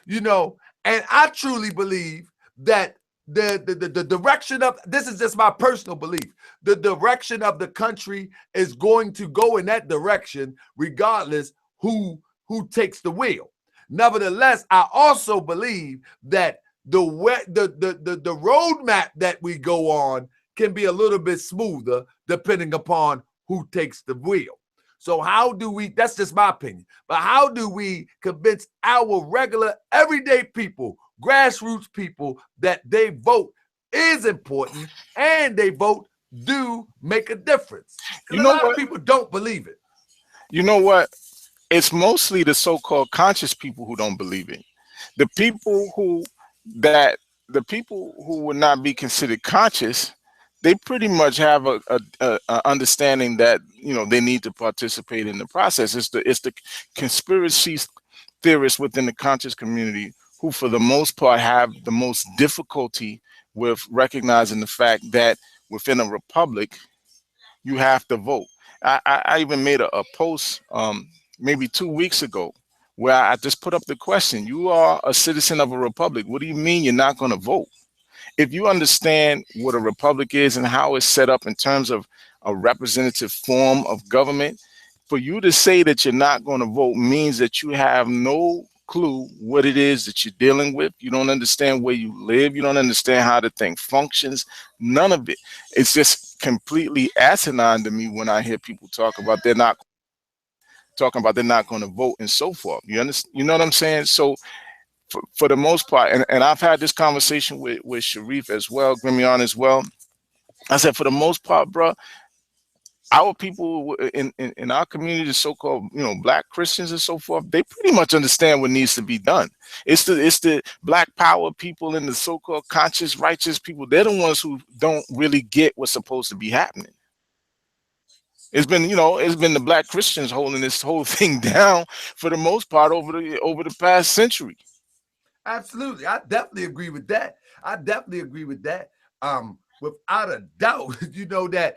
you know. And I truly believe that the direction of, this is just my personal belief, the direction of the country is going to go in that direction, regardless who takes the wheel. Nevertheless, I also believe that the roadmap that we go on can be a little bit smoother depending upon who takes the wheel. So how do we, that's just my opinion, but how do we convince our regular everyday people, grassroots people, that they vote is important and they vote do make a difference? You know a lot what? of people don't believe it. You know what? It's mostly the so-called conscious people who don't believe it. The people who would not be considered conscious, they pretty much have a understanding that, you know, they need to participate in the process. It's the conspiracy theorists within the conscious community who, for the most part, have the most difficulty with recognizing the fact that within a republic, you have to vote. I even made a post maybe 2 weeks ago where I just put up the question: you are a citizen of a republic. What do you mean you're not going to vote? If you understand what a republic is and how it's set up in terms of a representative form of government, for you to say that you're not going to vote means that you have no clue what it is that you're dealing with. You don't understand where you live. You don't understand how the thing functions. None of it. It's just completely asinine to me when I hear people talk about they're not going to vote and so forth. You understand? You know what I'm saying? So for the most part, and I've had this conversation with Sharif as well, Grimion as well. I said, for the most part, bro, our people in our community, the so-called, you know, Black Christians and so forth, they pretty much understand what needs to be done. It's the Black power people and the so-called conscious, righteous people. They're the ones who don't really get what's supposed to be happening. It's been the Black Christians holding this whole thing down for the most part over the past century. Absolutely. I definitely agree with that. Without a doubt, you know that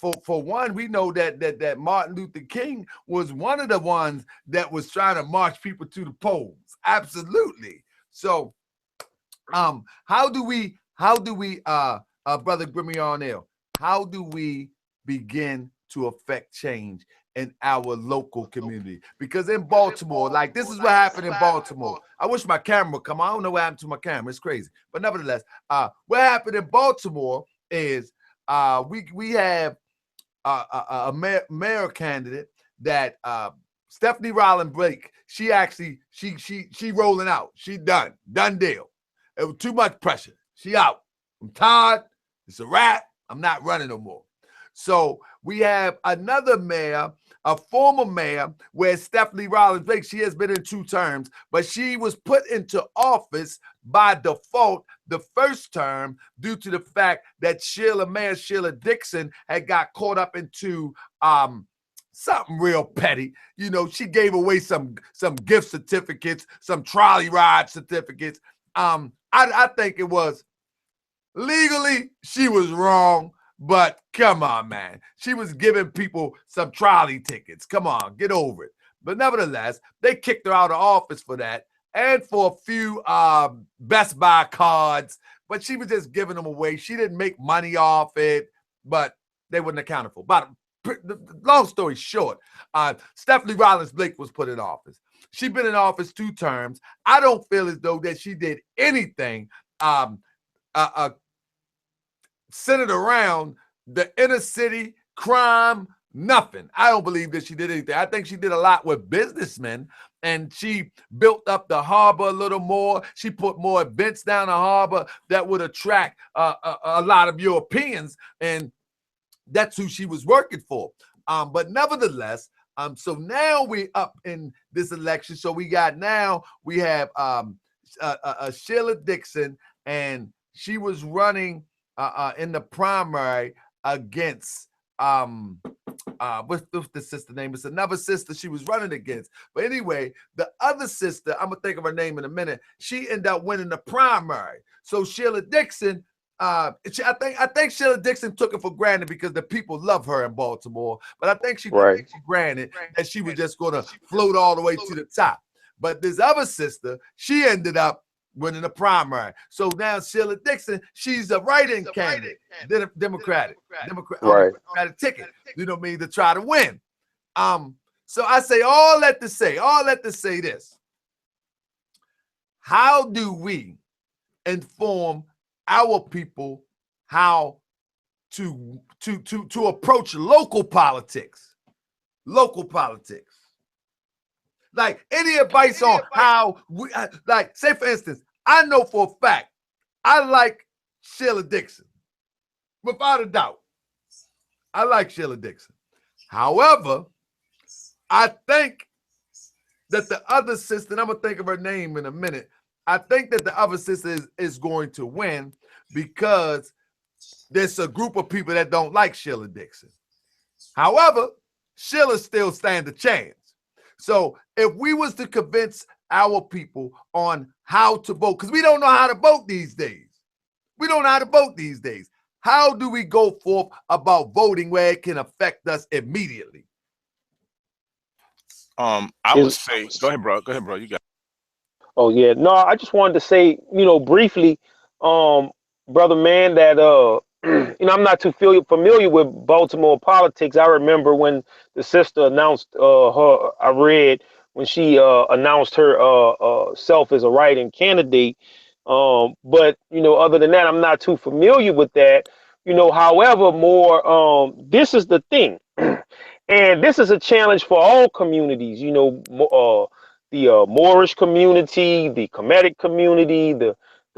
for one, we know that Martin Luther King was one of the ones that was trying to march people to the polls. Absolutely. So how do we Brother Grimion, how do we begin to affect change in our local community? Because in Baltimore, like, this is what happened in Baltimore. I wish my camera would come on. I don't know what happened to my camera. It's crazy. But nevertheless, what happened in Baltimore is we have a mayor candidate that Stephanie Ryland Blake. She actually she rolling out. She done deal. It was too much pressure. She out. I'm tired. It's a wrap. I'm not running no more. So we have another mayor, a former mayor, where Stephanie Ryland Blake, she has been in 2 terms, but she was put into office by default the first term due to the fact that Mayor Sheila Dixon had got caught up into something real petty. You know, she gave away some gift certificates, some trolley ride certificates. I think it was legally she was wrong. But come on, man. She was giving people some trolley tickets. Come on, get over it. But nevertheless, they kicked her out of office for that and for a few Best Buy cards. But she was just giving them away. She didn't make money off it. But They wasn't accounted for. But long story short, Stephanie Rollins Blake was put in office. She's been in office 2 terms. I don't feel as though that she did anything centered around the inner city crime. Nothing. I don't believe that she did anything. I think she did a lot with businessmen, and she built up the harbor a little more. She put more events down the harbor that would attract a lot of Europeans, and that's who she was working for. But nevertheless, so now we up in this election. So we have Sheila Dixon, and she was running in the primary against what's the sister name? It's another sister she was running against. But anyway, the other sister, I'm gonna think of her name in a minute. She ended up winning the primary. So Sheila Dixon, I think Sheila Dixon took it for granted because the people love her in Baltimore. But I think she took it for granted that she was just gonna float all the way to the top. But this other sister, she ended up winning the primary. So now Sheila Dixon, she's a write-in candidate, Democratic ticket, you know what I mean, to try to win. So I say all that to say this. How do we inform our people how to approach local politics? Like any advice on how we, like, say for instance, I know for a fact I like Sheila Dixon, without a doubt. I like Sheila Dixon. However, I think that the other sister, and I'm gonna think of her name in a minute. I think that the other sister is going to win because there's a group of people that don't like Sheila Dixon. However, Sheila still stands a chance. So if we was to convince our people on how to vote, because we don't know how to vote these days. How do we go forth about voting where it can affect us immediately? I would say, go ahead, bro. You got it. Oh yeah, no, I just wanted to say, briefly, brother man, that I'm not too familiar with Baltimore politics. I remember when the sister announced I read when she announced her self as a write-in candidate. But other than that, I'm not too familiar with that. However, more this is the thing, and this is a challenge for all communities. The Moorish community, the Kemetic community, the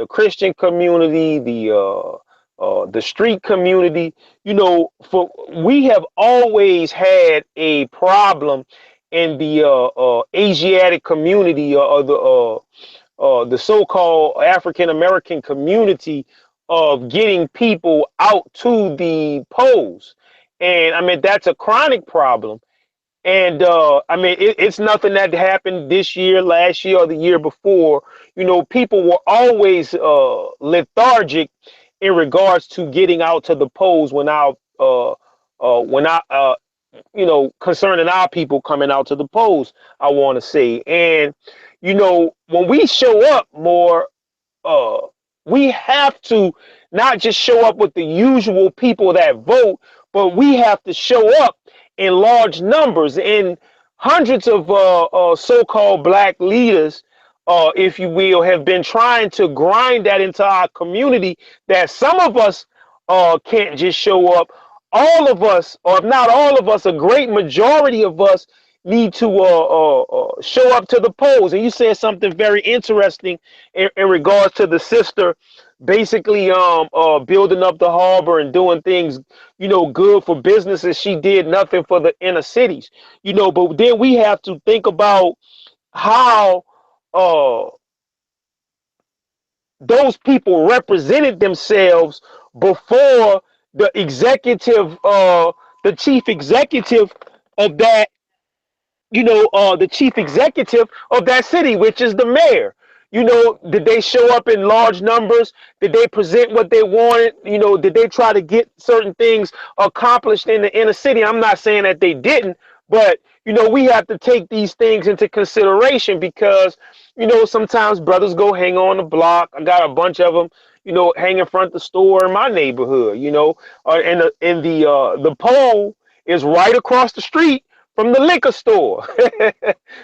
Christian community, the street community. We have always had a problem in the Asiatic community, or the so-called African American community, of getting people out to the polls. And I mean, that's a chronic problem. And I mean, it's nothing that happened this year, last year, or the year before. People were always lethargic in regards to getting out to the polls concerning our people coming out to the polls, I want to say. And when we show up more, we have to not just show up with the usual people that vote, but we have to show up in large numbers. And hundreds of so-called black leaders, if you will, have been trying to grind that into our community, that some of us can't just show up. All of us, or if not all of us, a great majority of us need to show up to the polls. And you said something very interesting in regards to the sister basically building up the harbor and doing things, good for businesses. She did nothing for the inner cities, but then we have to think about how those people represented themselves before the executive, the chief executive of that, the chief executive of that city, which is the mayor. Did they show up in large numbers? Did they present what they wanted? Did they try to get certain things accomplished in the inner city? I'm not saying that they didn't, but we have to take these things into consideration because sometimes brothers go hang on the block. I got a bunch of them, hang in front of the store in my neighborhood, and the poll is right across the street from the liquor store.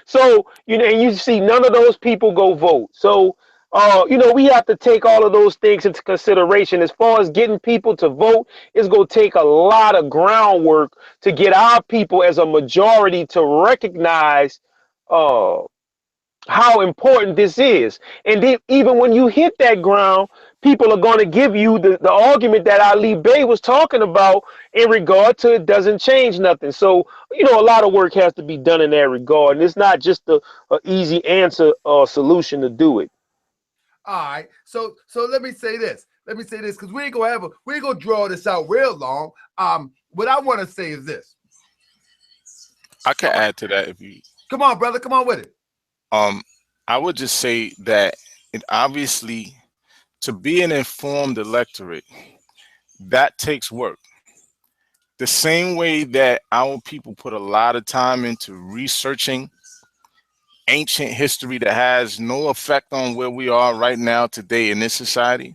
So, and you see none of those people go vote. So, we have to take all of those things into consideration. As far as getting people to vote, it's going to take a lot of groundwork to get our people as a majority to recognize uh, how important this is. And then even when you hit that ground, people are going to give you the argument that Ali Bey was talking about in regard to it doesn't change nothing. So, a lot of work has to be done in that regard. And it's not just a easy answer or solution to do it. All right. So let me say this. Let me say this because we ain't gonna draw this out real long. What I want to say is this. I can add to that if you Come on, brother. Come on with it. I would just say that it obviously, to be an informed electorate, that takes work. The same way that our people put a lot of time into researching ancient history that has no effect on where we are right now today in this society.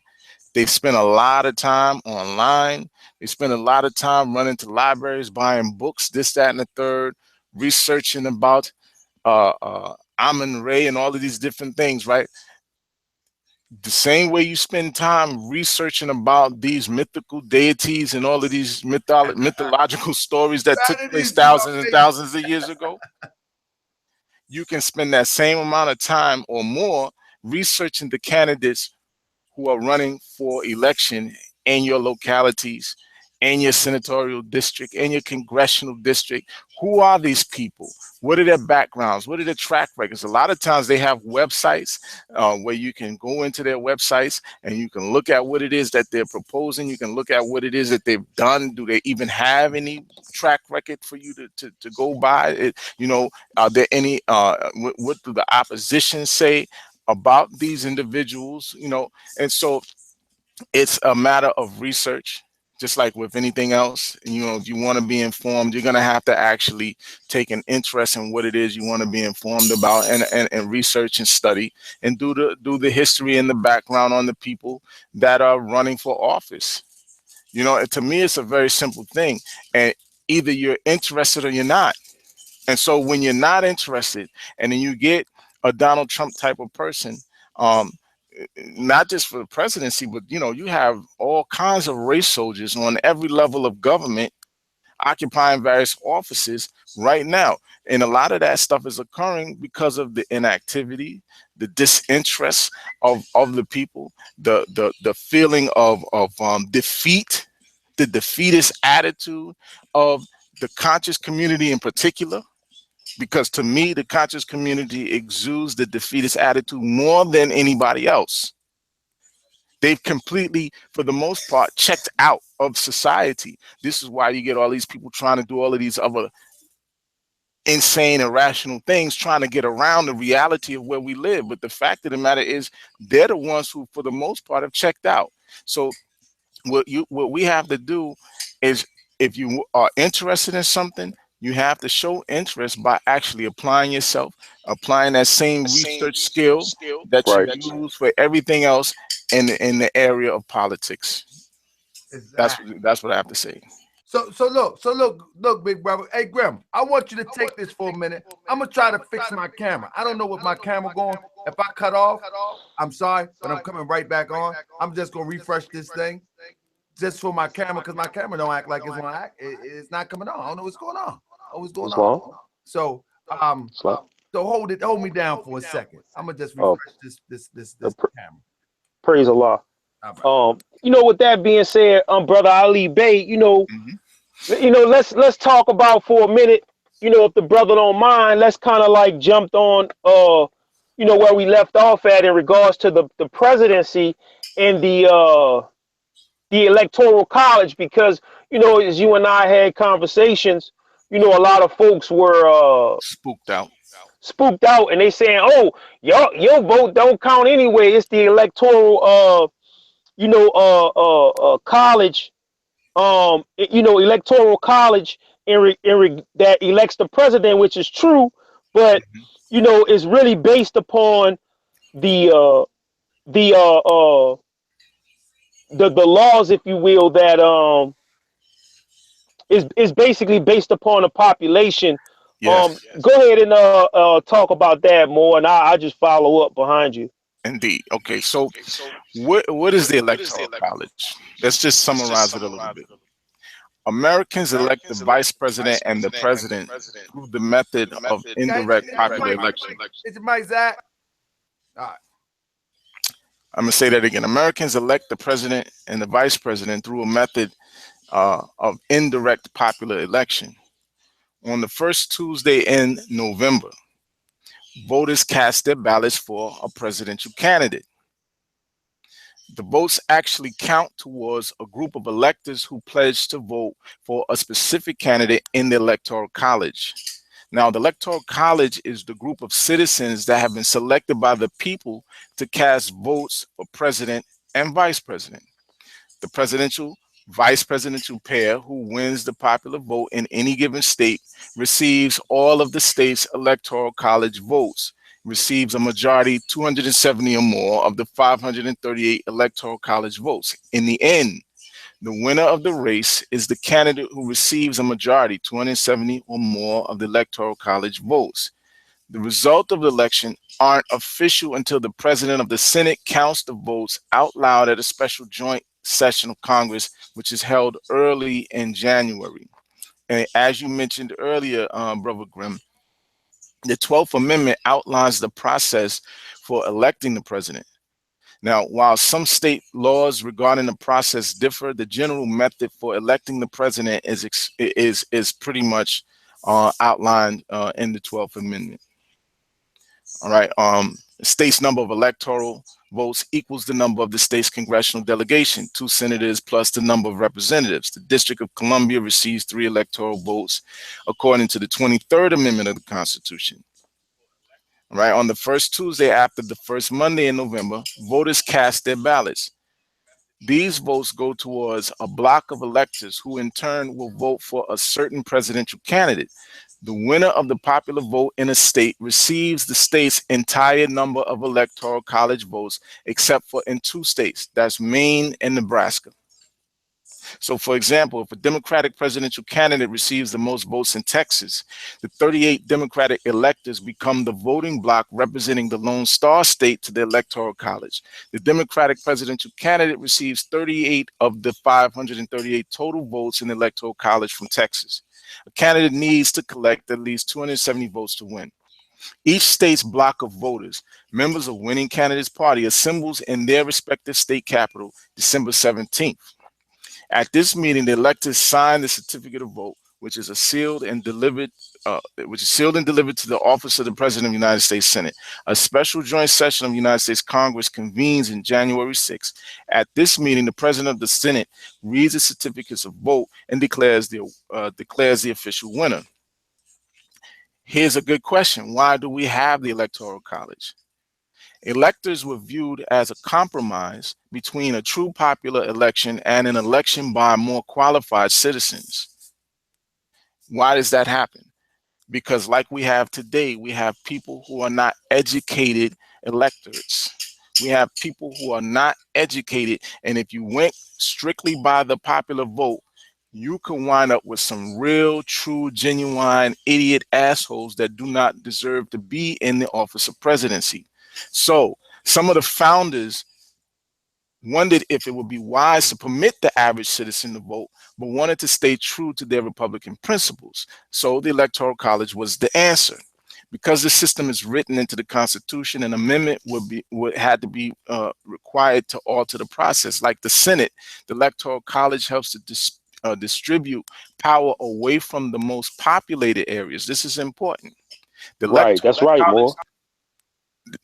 They spend a lot of time online. They spend a lot of time running to libraries, buying books, this, that, and the third, researching about Amun Ray and all of these different things, right? The same way you spend time researching about these mythical deities and all of these mythological stories that took place thousands and thousands of years ago, you can spend that same amount of time or more researching the candidates who are running for election in your localities, in your senatorial district, in your congressional district. Who are these people? What are their backgrounds? What are their track records? A lot of times they have websites where you can go into their websites and you can look at what it is that they're proposing. You can look at what it is that they've done. Do they even have any track record for you to go by? Are there any, what do the opposition say about these individuals? And so it's a matter of research, just like with anything else. If you want to be informed, you're going to have to actually take an interest in what it is you want to be informed about, and research and study and do the history and the background on the people that are running for office. To me, it's a very simple thing, and either you're interested or you're not. And so when you're not interested and then you get a Donald Trump type of person, not just for the presidency, but you have all kinds of race soldiers on every level of government occupying various offices right now. And a lot of that stuff is occurring because of the inactivity, the disinterest of the people, the feeling of defeat, the defeatist attitude of the conscious community in particular. Because to me, the conscious community exudes the defeatist attitude more than anybody else. They've completely, for the most part, checked out of society. This is why you get all these people trying to do all of these other insane, irrational things, trying to get around the reality of where we live. But the fact of the matter is, they're the ones who, for the most part, have checked out. So what we have to do is, if you are interested in something, you have to show interest by actually applying yourself, applying that same research skill that you use for everything else in the area of politics. Exactly. That's what I have to say. So look, big brother. Hey, Grim, I want you to take this for a minute. I'm gonna try to fix my camera. I don't know what my camera going. If I cut off, I'm sorry, but I'm coming right back on. I'm just gonna refresh this thing just for my camera, because my camera don't act like it's gonna act. It's not coming on. I don't know what's going on. What's going on? So so hold me down for a second. I'm gonna just refresh this camera. Praise Allah. With that being said, brother Ali Bey, let's talk about for a minute, if the brother don't mind, let's kind of like jumped on where we left off at in regards to the presidency and the electoral college, because as you and I had conversations, a lot of folks were spooked out, and they saying, oh, your vote don't count anyway. It's the electoral college, electoral college that elects the president, which is true, but is really based upon the the laws, if you will, that is basically based upon the population. Yes, Go ahead and talk about that more, and I just follow up behind you. indeed. Okay, so what is the electoral college? Let's just summarize it a little bit. Americans elect the vice president and the president through the method of Okay, indirect is your popular mic? election. Is your mic Zach? All right. I'm gonna say that again. Americans elect the president and the vice president through a method of indirect popular election. On the first Tuesday in November, voters cast their ballots for a presidential candidate. The votes actually count towards a group of electors who pledge to vote for a specific candidate in the Electoral College. Now, the Electoral College is the group of citizens that have been selected by the people to cast votes for president and vice president. The presidential vice presidential pair who wins the popular vote in any given state receives all of the state's electoral college votes, receives a majority 270 or more of the 538 electoral college votes. In the end, the winner of the race is the candidate who receives a majority 270 or more of the electoral college votes. The result of the election aren't official until the president of the Senate counts the votes out loud at a special joint session of Congress, which is held early in January. And as you mentioned earlier, Brother Grimm, the 12th Amendment outlines the process for electing the president. Now, while some state laws regarding the process differ, the general method for electing the president is pretty much outlined in the 12th Amendment. All right. The state's number of electoral votes equals the number of the state's congressional delegation, 2 senators plus the number of representatives. The District of Columbia receives 3 electoral votes according to the 23rd Amendment of the Constitution. All right. On the first Tuesday after the first Monday in November, voters cast their ballots. These votes go towards a block of electors who in turn will vote for a certain presidential candidate. The winner of the popular vote in a state receives the state's entire number of electoral college votes, except for in 2 states, that's Maine and Nebraska. So, for example, if a Democratic presidential candidate receives the most votes in Texas, the 38 Democratic electors become the voting bloc representing the Lone Star State to the Electoral College. The Democratic presidential candidate receives 38 of the 538 total votes in the Electoral College from Texas. A candidate needs to collect at least 270 votes to win. Each state's block of voters, members of winning candidate's party, assembles in their respective state capital December 17th. At this meeting, the electors sign the certificate of vote, which is sealed and delivered to the office of the President of the United States Senate. A special joint session of the United States Congress convenes in January 6th. At this meeting, the President of the Senate reads the certificates of vote and declares the official winner. Here's a good question. Why do we have the Electoral College? Electors were viewed as a compromise between a true popular election and an election by more qualified citizens. Why does that happen? Because like we have today, we have people who are not educated electors. We have people who are not educated. And if you went strictly by the popular vote, you can wind up with some real, true, genuine idiot assholes that do not deserve to be in the office of presidency. So some of the founders wondered if it would be wise to permit the average citizen to vote, but wanted to stay true to their Republican principles. So the Electoral College was the answer. Because the system is written into the Constitution, an amendment had to be required to alter the process. Like the Senate, the Electoral College helps to distribute power away from the most populated areas. This is important. The Right, that's right, Moore.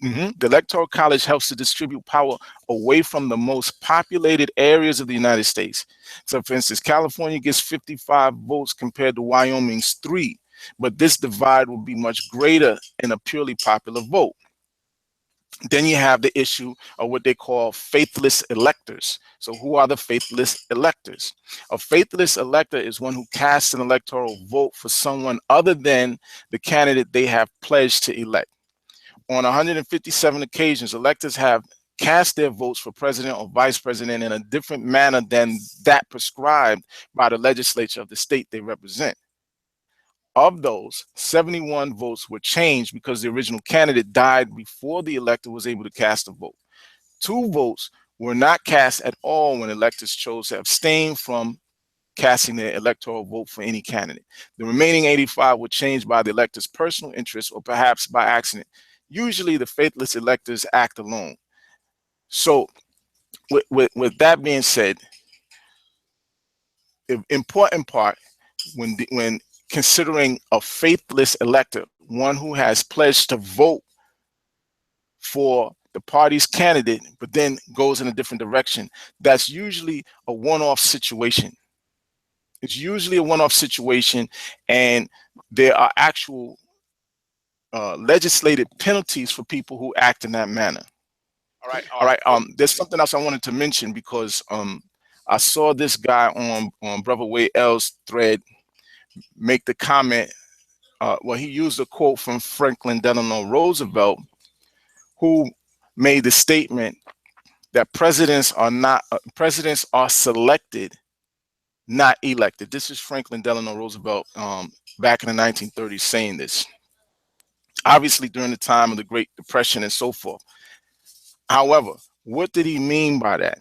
The Electoral College helps to distribute power away from the most populated areas of the United States. So, for instance, California gets 55 votes compared to Wyoming's 3, but this divide will be much greater in a purely popular vote. Then you have the issue of what they call faithless electors. So who are the faithless electors? A faithless elector is one who casts an electoral vote for someone other than the candidate they have pledged to elect. On 157 occasions, electors have cast their votes for president or vice president in a different manner than that prescribed by the legislature of the state they represent. Of those, 71 votes were changed because the original candidate died before the elector was able to cast a vote. 2 votes were not cast at all when electors chose to abstain from casting their electoral vote for any candidate. The remaining 85 were changed by the elector's personal interest or perhaps by accident. Usually the faithless electors act alone. So with that being said, the important part when considering a faithless elector, one who has pledged to vote for the party's candidate, but then goes in a different direction, that's usually a one-off situation. It's usually a one-off situation, and there are actual legislated penalties for people who act in that manner. All right. There's something else I wanted to mention because I saw this guy on Brother Wade L's thread make the comment. Well, he used a quote from Franklin Delano Roosevelt, who made the statement that presidents are selected, not elected. This is Franklin Delano Roosevelt back in the 1930s saying this, obviously during the time of the Great Depression and so forth. However, what did he mean by that?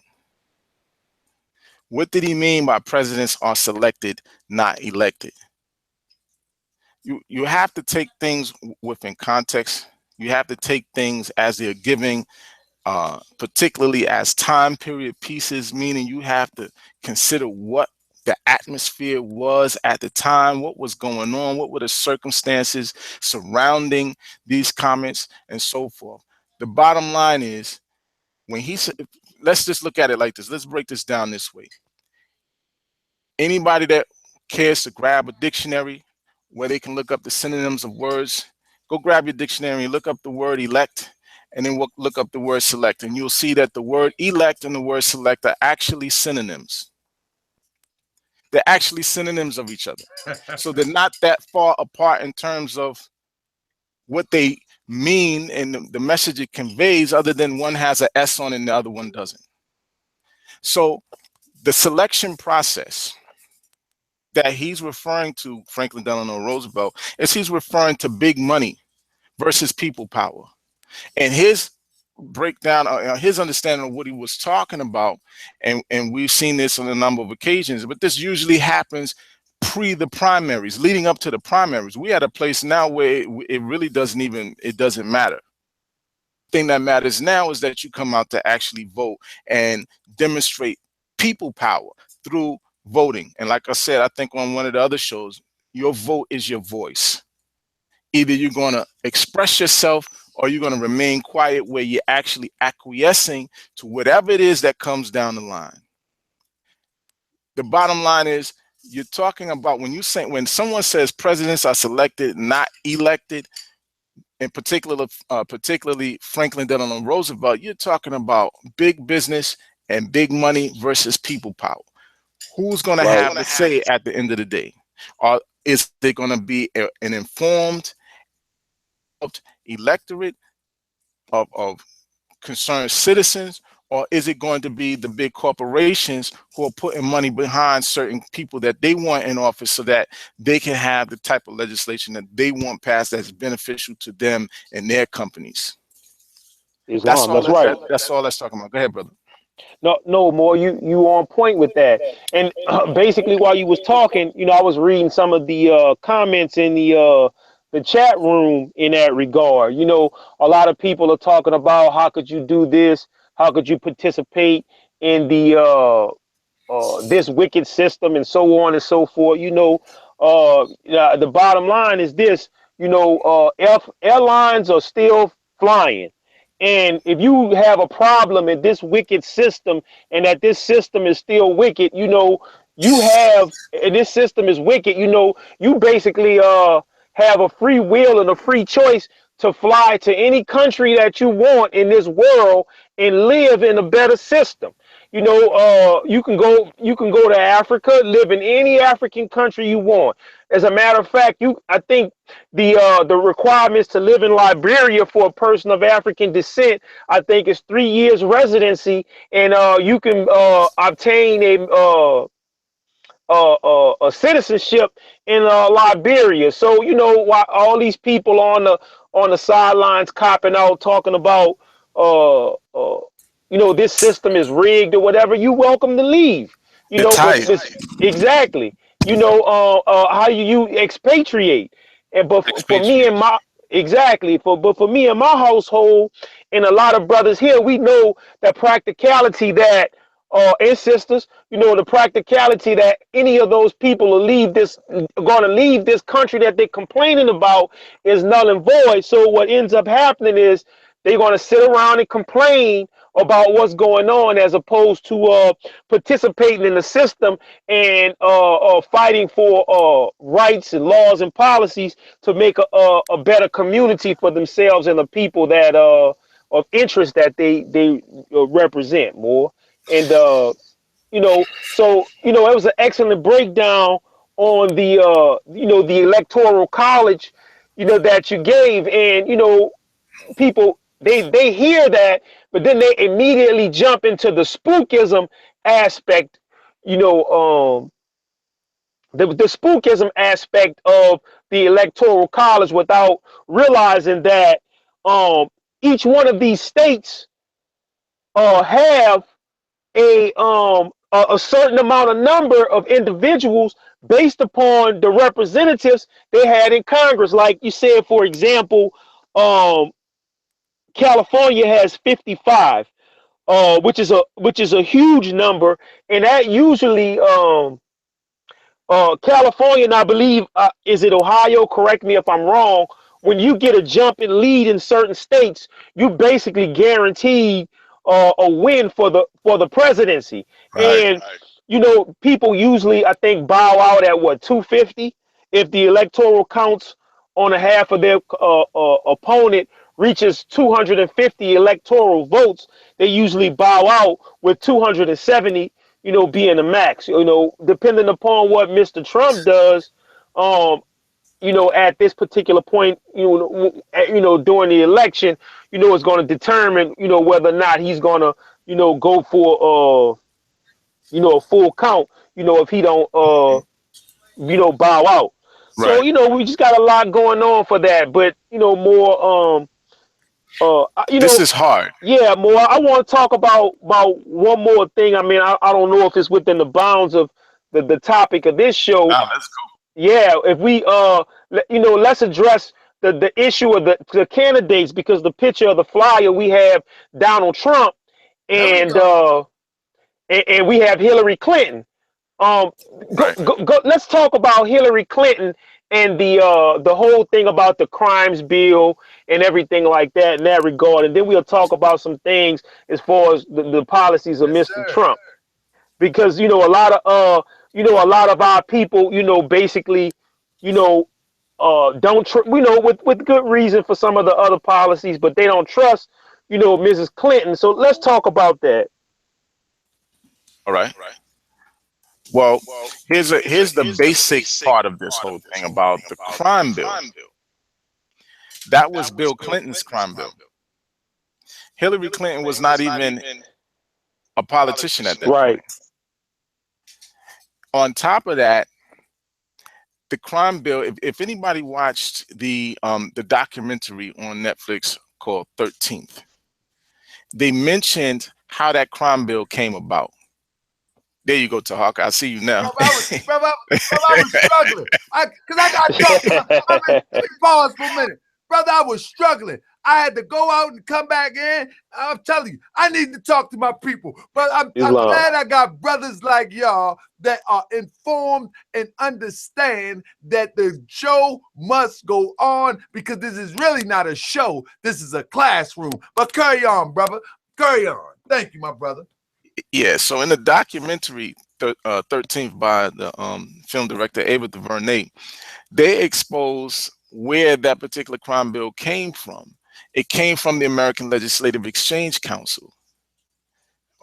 What did he mean by presidents are selected, not elected? You have to take things within context. You have to take things as they're giving, particularly as time period pieces, meaning you have to consider what the atmosphere was at the time, what was going on, what were the circumstances surrounding these comments and so forth. The bottom line is, when he said, let's just look at it like this. Let's break this down this way. Anybody that cares to grab a dictionary where they can look up the synonyms of words, go grab your dictionary and look up the word elect, and then look up the word select, and you'll see that the word elect and the word select are actually synonyms. They're actually synonyms of each other. So they're not that far apart in terms of what they mean and the message it conveys, other than one has an S on it and the other one doesn't. So the selection process that he's referring to, Franklin Delano Roosevelt, is he's referring to big money versus people power. And his breakdown, his understanding of what he was talking about, and we've seen this on a number of occasions, but this usually happens pre the primaries, leading up to the primaries. We at a place now where it really doesn't matter. The thing that matters now is that you come out to actually vote and demonstrate people power through voting. And like I said, I think on one of the other shows, your vote is your voice. Either you're going to express yourself or you're going to remain quiet, where you're actually acquiescing to whatever it is that comes down the line. The bottom line is, you're talking about when someone says presidents are selected, not elected, in particularly Franklin Delano Roosevelt, you're talking about big business and big money versus people power. Who's going to have the say at the end of the day? Or is there going to be an informed electorate of concerned citizens, or is it going to be the big corporations who are putting money behind certain people that they want in office so that they can have the type of legislation that they want passed that's beneficial to them and their companies? Islam, that's right. That's all let's talk about. Go ahead, brother. No, more you on point with that. And basically, while you was talking, I was reading some of the comments in the chat room in that regard. A lot of people are talking about, how could you do this? How could you participate in the this wicked system and so on and so forth? The bottom line is this. Airlines are still flying. And if you have a problem in this wicked system, and that this system is still wicked, and this system is wicked, you basically have a free will and a free choice to fly to any country that you want in this world and live in a better system. You can go to Africa, live in any African country you want. As a matter of fact, I think the requirements to live in Liberia for a person of African descent, I think, is 3 years residency, and you can obtain a citizenship in Liberia. So why all these people on the sidelines copping out, talking about uh, uh, this system is rigged or whatever. You welcome to leave. They're But tired. this exactly. How you expatriate, and but for me Expatriate. and my exactly for me and my household and a lot of brothers here, we know that practicality that and sisters, the practicality that any of those people will going to leave this country that they're complaining about is null and void. So what ends up happening is they're going to sit around and complain about what's going on, as opposed to participating in the system and fighting for rights and laws and policies to make a better community for themselves and the people that of interest that they represent more. And it was an excellent breakdown on the electoral college, that you gave. And people, they hear that, but then they immediately jump into the spookism aspect, you know the spookism aspect of the electoral college, without realizing that each one of these states have a certain amount of number of individuals based upon the representatives they had in Congress. Like you said, for example, um, California has 55, which is a huge number, and that usually California, and I believe, is it Ohio? Correct me if I'm wrong. When you get a jump and lead in certain states, you basically guaranteed a win for the presidency. Right. And people usually, I think, bow out at what, 250. If the electoral counts on a half of their opponent reaches 250 electoral votes, they usually bow out with 270, being the max. Depending upon what Mr. Trump does, um, at this particular point, during the election, it's going to determine, whether or not he's going to, go for, a full count, if he don't, bow out. So, Right. we just got a lot going on for that. But, more, This is hard. yeah, more. I want to talk about one more thing. I mean, I don't know if it's within the bounds of the topic of this show. Now let's go. Yeah, if we let's address the issue of the candidates, because the picture of the flyer, we have Donald Trump, There we and go. and we have Hillary Clinton. Um, Right. let's talk about Hillary Clinton and the whole thing about the crimes bill and everything like that in that regard, and then we'll talk about some things as far as the policies of Yes, Mr. sir. Trump, because a lot of our people, basically, you know don't with good reason for some of the other policies, but they don't trust Mrs. Clinton. So let's talk about that. All right. Well, here's the basic part of this whole thing about the crime bill. That was Bill Clinton's crime bill. Hillary Clinton was not even a politician at that Right. point. On top of that, the crime bill, if anybody watched the documentary on Netflix called 13th, they mentioned how that crime bill came about. There you go, Tahaka. I see you now. Brother, I was struggling. Because I got to talk to let me pause for a minute. Brother, I was struggling. I had to go out and come back in. I'm telling you, I need to talk to my people. But I'm glad I got brothers like y'all that are informed and understand that the show must go on, because this is really not a show. This is a classroom. But carry on, brother. Carry on. Thank you, my brother. Yeah, so in the documentary 13th by the film director Ava DuVernay, they expose where that particular crime bill came from. It came from the American Legislative Exchange Council.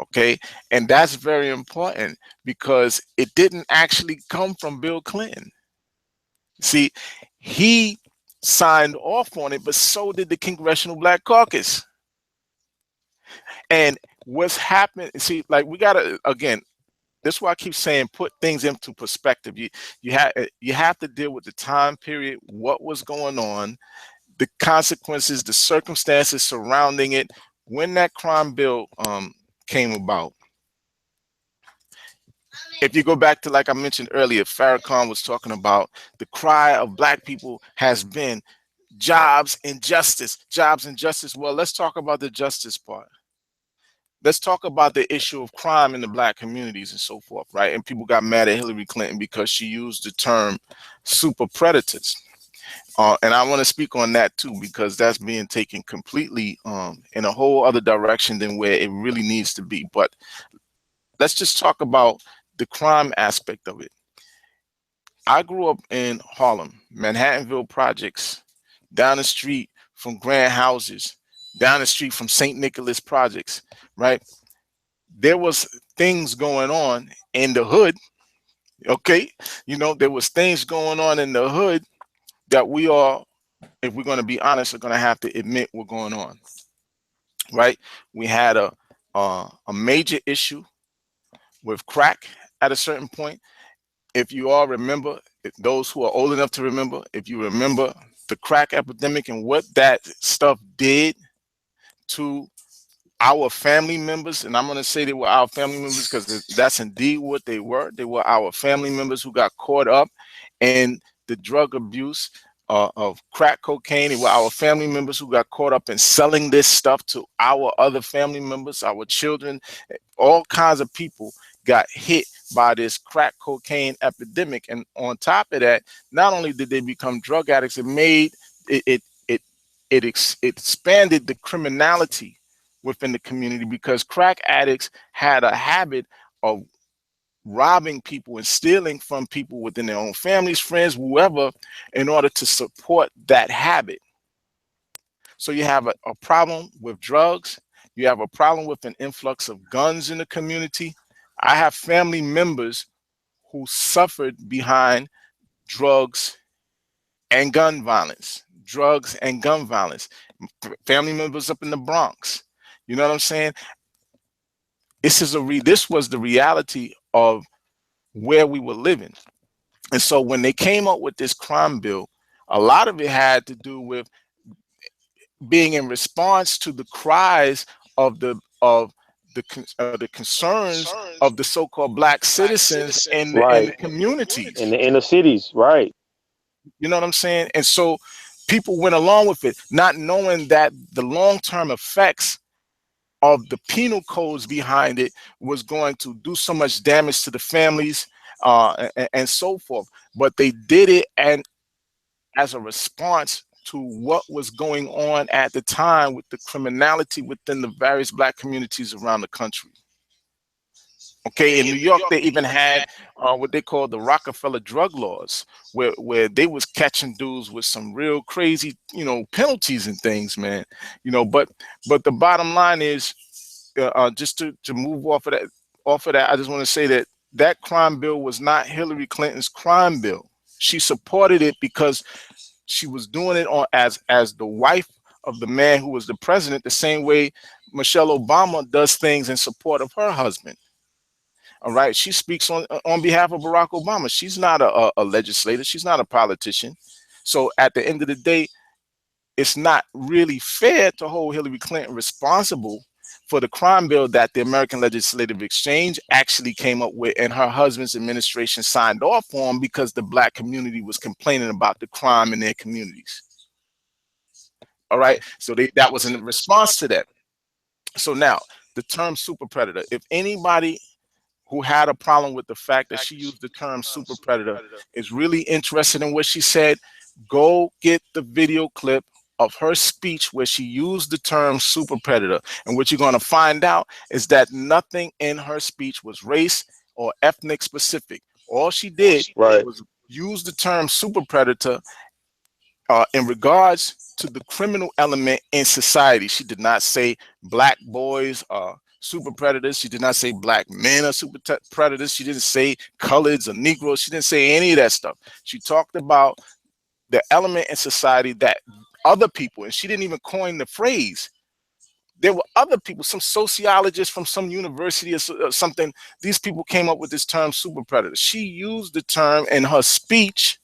Okay, and that's very important because it didn't actually come from Bill Clinton. See, he signed off on it, but so did the Congressional Black Caucus. And what's happened, see, like we gotta, again, this is why I keep saying put things into perspective. You have to deal with the time period, what was going on, the consequences, the circumstances surrounding it when that crime bill came about. If you go back to, like I mentioned earlier, Farrakhan was talking about the cry of black people has been jobs and justice, jobs and justice. Well, let's talk about the justice part. Let's talk about the issue of crime in the black communities and so forth, right? And people got mad at Hillary Clinton because she used the term super predators. And I want to speak on that too, because that's being taken completely in a whole other direction than where it really needs to be. But let's just talk about the crime aspect of it. I grew up in Harlem, Manhattanville projects, down the street from Grand Houses, down the street from St. Nicholas projects, right? There was things going on in the hood, okay? There was things going on in the hood that we all, if we're going to be honest, are going to have to admit were going on, right? We had a major issue with crack at a certain point. If you all remember, those who are old enough to remember, if you remember the crack epidemic and what that stuff did to our family members, and I'm going to say they were our family members because that's indeed what they were. They were our family members who got caught up in the drug abuse of crack cocaine. They were our family members who got caught up in selling this stuff to our other family members, our children. All kinds of people got hit by this crack cocaine epidemic. And on top of that, not only did they become drug addicts, it made it expanded the criminality within the community, because crack addicts had a habit of robbing people and stealing from people within their own families, friends, whoever, in order to support that habit. So you have a problem with drugs. You have a problem with an influx of guns in the community. I have family members who suffered behind drugs and gun violence, family members up in the Bronx. You know what I'm saying? This was the reality of where we were living. And so when they came up with this crime bill, a lot of it had to do with being in response to the cries of the concerns of the so-called black citizens in the Right. communities. In the inner cities, right. You know what I'm saying? And so people went along with it, not knowing that the long-term effects of the penal codes behind it was going to do so much damage to the families and so forth. But they did it and as a response to what was going on at the time with the criminality within the various black communities around the country. Okay, in New York, they even had what they call the Rockefeller drug laws, where they was catching dudes with some real crazy, penalties and things, man. But the bottom line is, just to move off of that, I just want to say that that crime bill was not Hillary Clinton's crime bill. She supported it because she was doing it as the wife of the man who was the president, the same way Michelle Obama does things in support of her husband. All right, she speaks on behalf of Barack Obama. She's not a legislator. She's not a politician. So at the end of the day, it's not really fair to hold Hillary Clinton responsible for the crime bill that the American Legislative Exchange actually came up with and her husband's administration signed off on, because the black community was complaining about the crime in their communities. All right, so that was in response to that. So now the term super predator, if anybody who had a problem with the fact that she used the term super predator is really interested in what she said, go get the video clip of her speech where she used the term super predator. And what you're going to find out is that nothing in her speech was race or ethnic specific. All she did was use the term super predator in regards to the criminal element in society. She did not say black boys are super predators. She did not say black men are super predators. She didn't say coloreds or Negroes. She didn't say any of that stuff. She talked about the element in society that other people, and she didn't even coin the phrase. There were other people, some sociologists from some university or something. These people came up with this term super predator. She used the term in her speech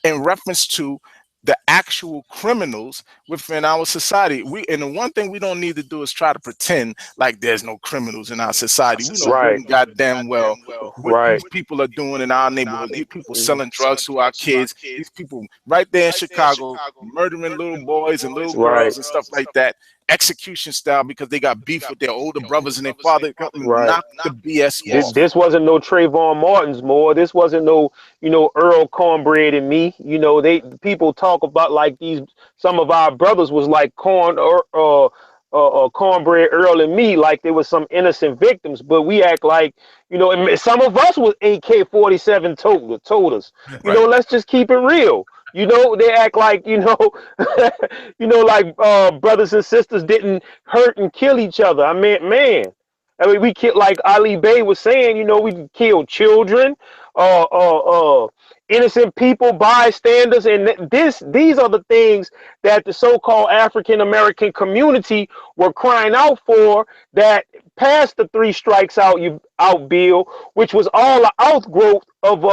in reference to the actual criminals within our society. And the one thing we don't need to do is try to pretend like there's no criminals in our society. We know good Right. and goddamn well what Right. these people are doing in our neighborhood. These people selling drugs to our kids. These people right there in Chicago murdering little boys and little Right. girls and stuff like that, execution style, because they got beef with their older brothers and their father. Right. Knock the BS off. This wasn't no Trayvon Martin's more. This wasn't no, Earl Cornbread and me. People talk about like these. Some of our brothers was like Cornbread Earl and me, like they was some innocent victims. But we act like, and some of us was AK-47 told us. Right. Let's just keep it real. They act like, like brothers and sisters didn't hurt and kill each other. I mean, man. I mean, we killed, like Ali Bey was saying, we killed children, innocent people, bystanders, and these are the things that the so-called African American community were crying out for. That passed the three strikes out bill, which was all the outgrowth of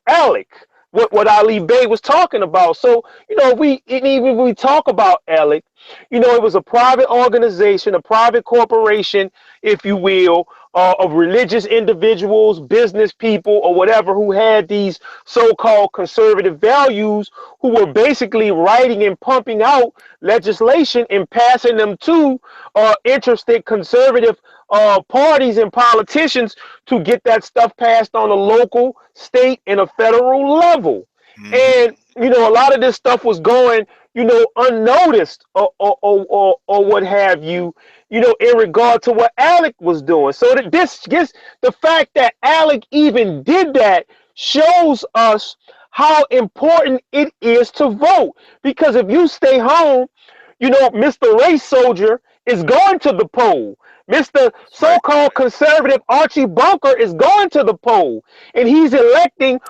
ALEC. What Ali Bey was talking about. So, even when we talk about ALEC, it was a private organization, a private corporation, if you will, of religious individuals, business people, or whatever, who had these so-called conservative values, who were basically writing and pumping out legislation and passing them to interested conservative parties and politicians to get that stuff passed on a local, state, and a federal level. And a lot of this stuff was going, unnoticed, or what have you, in regard to what ALEC was doing. So that this gets the fact that ALEC even did that shows us how important it is to vote. Because if you stay home, Mr. Race Soldier is going to the poll. Mr. So-called conservative Archie Bunker is going to the poll, and he's electing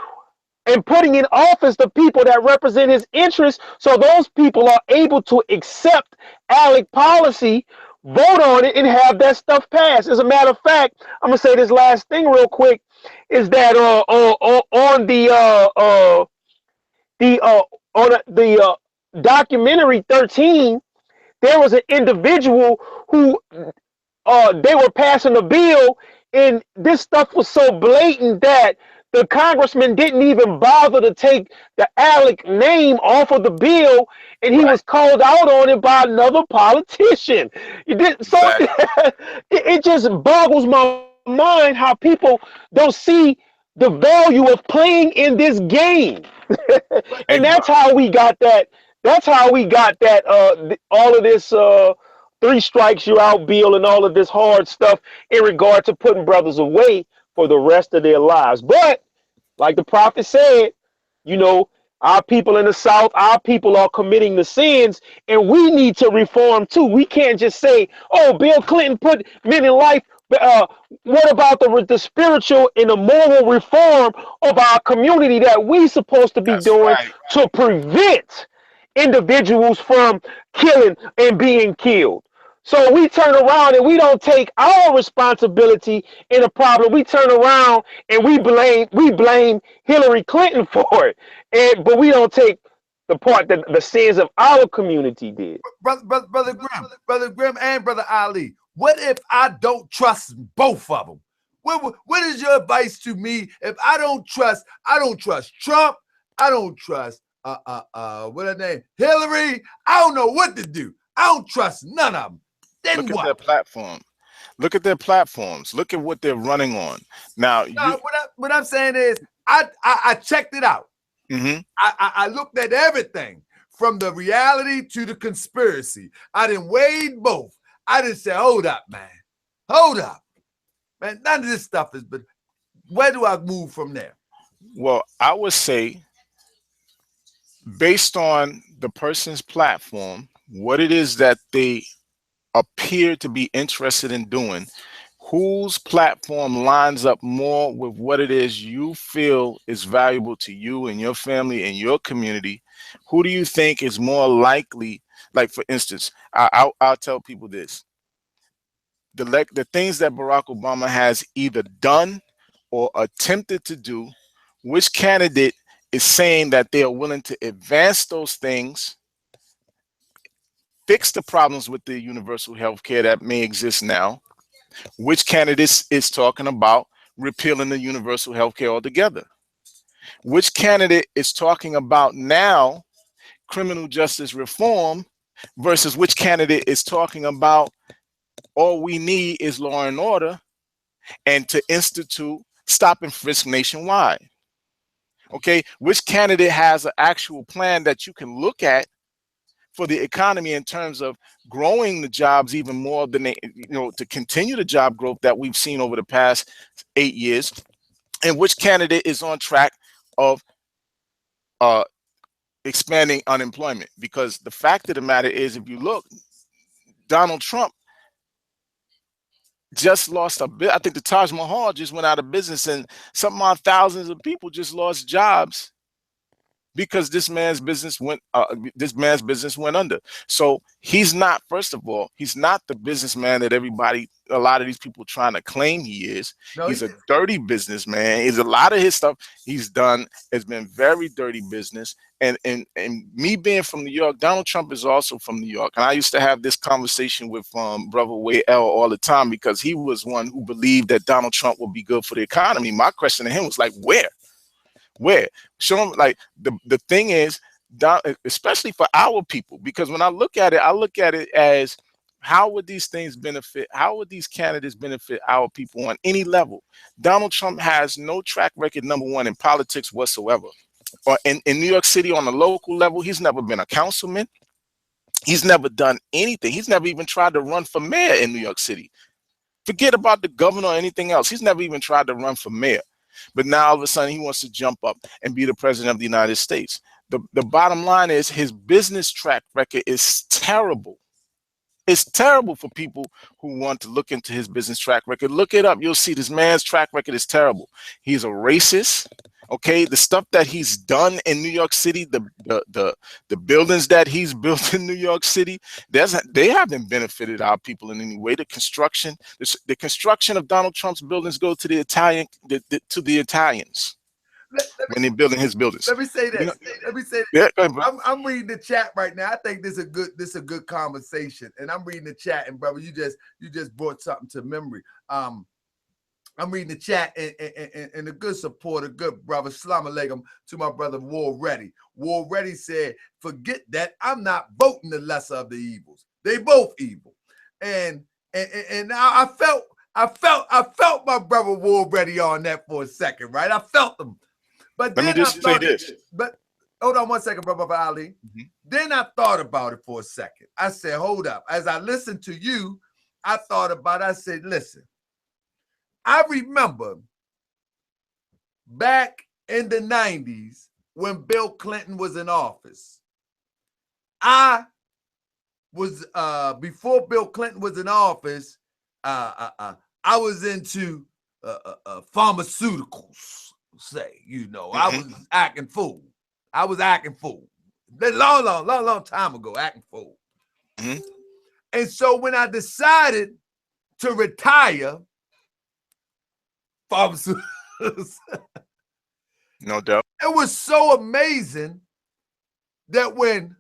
and putting in office the people that represent his interests, so those people are able to accept ALEC policy, vote on it, and have that stuff passed. As a matter of fact, I'm gonna say this last thing real quick, is that on the documentary 13, there was an individual who they were passing a bill, and this stuff was so blatant that the congressman didn't even bother to take the ALEC name off of the bill, and he was called out on it by another politician. It just boggles my mind how people don't see the value of playing in this game. And that's how we got that. That's how we got that. All of this three strikes you out bill and all of this hard stuff in regard to putting brothers away for the rest of their lives. But like the prophet said, our people in the South, our people are committing the sins, and we need to reform too. We can't just say, "Oh, Bill Clinton put men in life." What about the spiritual and the moral reform of our community that we supposed to be doing to prevent individuals from killing and being killed? So we turn around and we don't take our responsibility in a problem. We turn around and we blame Hillary Clinton for it, but we don't take the part that the sins of our community did. Brother Grimm, and Brother Ali. What if I don't trust both of them? What is your advice to me if I don't trust Trump, I don't trust what her name, Hillary? I don't know what to do. I don't trust none of them. Then Look what? at their platform. Look at their platforms. Look at what they're running on. Now, what I'm saying is, I checked it out. Mm-hmm. I looked at everything from the reality to the conspiracy. I didn't weigh both. I didn't say, hold up, man. Hold up. Man, none of this stuff is, but where do I move from there? Well, I would say, based on the person's platform, what it is that they appear to be interested in doing, whose platform lines up more with what it is you feel is valuable to you and your family and your community, who do you think is more likely? Like, for instance, I'll tell people this: the things that Barack Obama has either done or attempted to do, which candidate is saying that they are willing to advance those things, fix the problems with the universal health care that may exist now? Which candidate is talking about repealing the universal health care altogether? Which candidate is talking about now criminal justice reform versus which candidate is talking about all we need is law and order and to institute stop and frisk nationwide? Okay, which candidate has an actual plan that you can look at for the economy in terms of growing the jobs even more than they, to continue the job growth that we've seen over the past 8 years, and which candidate is on track of expanding unemployment? Because the fact of the matter is, if you look, Donald Trump just lost a bit. I think the Taj Mahal just went out of business, and some odd thousands of people just lost jobs because this man's business went under. So he's not, first of all, he's not the businessman that a lot of these people trying to claim he is. No, he's a dirty businessman. Is a lot of his stuff he's done has been very dirty business. And me being from New York, Donald Trump is also from New York. And I used to have this conversation with Brother Way L all the time, because he was one who believed that Donald Trump would be good for the economy. My question to him was like, where? Show them. Like, the thing is, especially for our people, because when I look at it as, how would these things benefit, how would these candidates benefit our people on any level? Donald Trump has no track record, number one, in politics whatsoever. Or in New York City on a local level, he's never been a councilman. He's never done anything. He's never even tried to run for mayor in New York City. Forget about the governor or anything else. He's never even tried to run for mayor. But now all of a sudden he wants to jump up and be the president of the United States. The bottom line is, his business track record is terrible. It's terrible for people who want to look into his business track record. Look it up. You'll see this man's track record is terrible. He's a racist. Okay, the stuff that he's done in New York City, the buildings that he's built in New York City, they haven't benefited our people in any way. The construction of Donald Trump's buildings go to the Italians when they're building his buildings. Let me say this. Yeah, go ahead, bro. I'm reading the chat right now. I think this is a good conversation, and I'm reading the chat. And brother, you just brought something to memory. I'm reading the chat, and a good supporter, good brother, Salam Alaikum to my brother War Ready. War Ready said, "Forget that. I'm not voting the lesser of the evils. They both evil." And I felt my brother War Ready on that for a second, right? I felt him. But let me just say this. But hold on one second, brother Ali. Mm-hmm. Then I thought about it for a second. I said, hold up. As I listened to you, I thought about it. I said, listen. I remember back in the 90s when Bill Clinton was in office. I was before Bill Clinton was in office, I was into pharmaceuticals, say, I was acting fool. Long time ago, acting fool. Mm-hmm. And so when I decided to retire, pharmaceuticals. No doubt. It was so amazing that when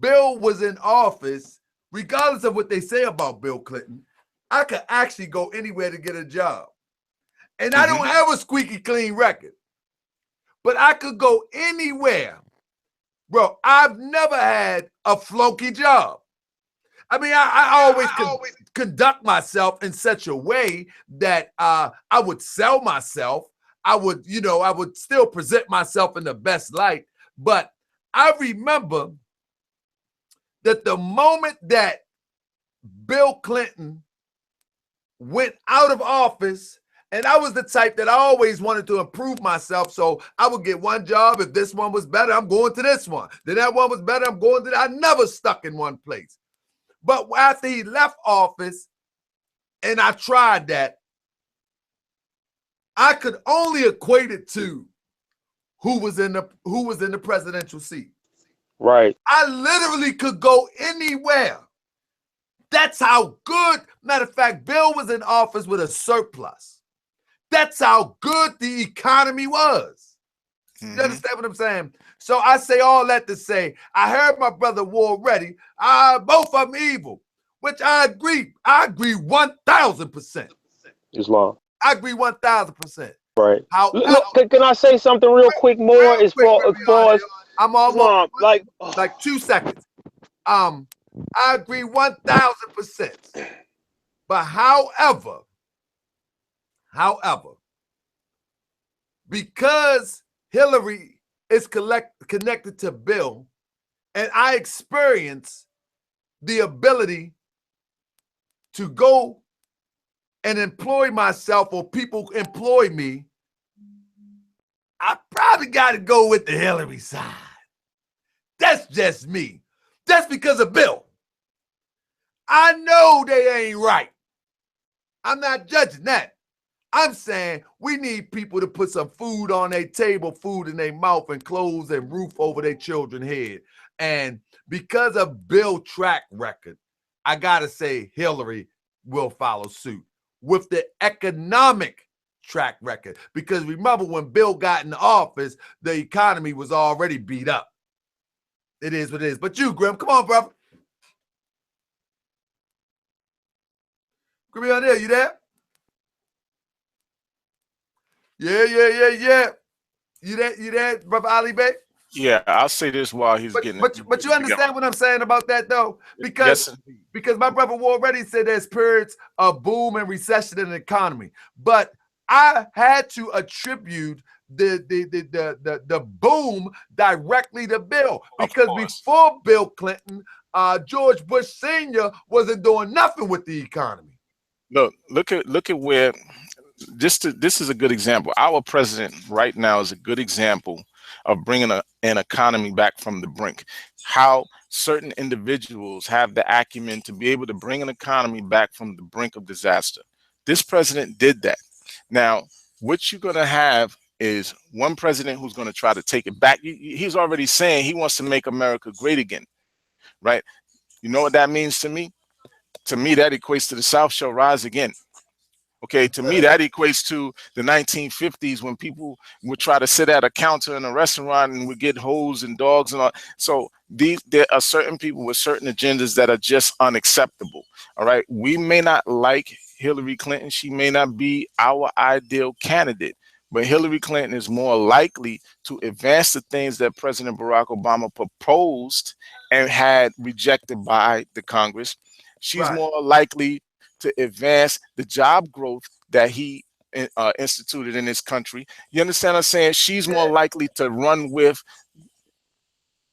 Bill was in office, regardless of what they say about Bill Clinton, I could actually go anywhere to get a job. And I don't have a squeaky clean record, but I could go anywhere. Bro, I've never had a flunky job. I mean, I always conduct myself in such a way that I would sell myself. I would still present myself in the best light. But I remember that the moment that Bill Clinton went out of office, and I was the type that I always wanted to improve myself. So I would get one job. If this one was better, I'm going to this one. Then that one was better, I'm going to that. I never stuck in one place. But after he left office, and I tried that, I could only equate it to who was in the presidential seat. Right. I literally could go anywhere. That's how good. Matter of fact, Bill was in office with a surplus. That's how good the economy was. You understand what I'm saying? So I say all that to say, I heard my brother War ready. Both of them evil, which I agree. I agree 1,000%. Islam. I agree 1,000%. Right. However, Look, can I say something real quick more as far as I'm almost Islam, like 2 seconds. I agree 1,000%. But however, because Hillary is connected to Bill, and I experience the ability to go and employ myself, or people employ me, I probably got to go with the Hillary side. That's just me. That's because of Bill. I know they ain't right. I'm not judging that. I'm saying we need people to put some food on their table, food in their mouth, and clothes and roof over their children's head. And because of Bill's track record, I got to say Hillary will follow suit with the economic track record. Because remember, when Bill got in office, the economy was already beat up. It is what it is. But you, Grim, come on, brother. Grim, on there, you there? Yeah. You there, brother Ali Bey? Yeah, I'll say this while he's getting it. But you understand what I'm saying about that, though? Because my brother already said there's periods of boom and recession in the economy. But I had to attribute the boom directly to Bill. Because before Bill Clinton, George Bush Sr. wasn't doing nothing with the economy. Look at where this is a good example. Our president right now is a good example of bringing an economy back from the brink. How certain individuals have the acumen to be able to bring an economy back from the brink of disaster. This president did that. Now, what you're going to have is one president who's going to try to take it back. He's already saying he wants to make America great again, right? You know what that means to me? To me, that equates to the South shall rise again. Okay, to me, that equates to the 1950s when people would try to sit at a counter in a restaurant and would get hoes and dogs and all. So there are certain people with certain agendas that are just unacceptable. All right, we may not like Hillary Clinton. She may not be our ideal candidate, but Hillary Clinton is more likely to advance the things that President Barack Obama proposed and had rejected by the Congress. She's more likely to advance the job growth that he instituted in this country. You understand what I'm saying? She's more likely to run with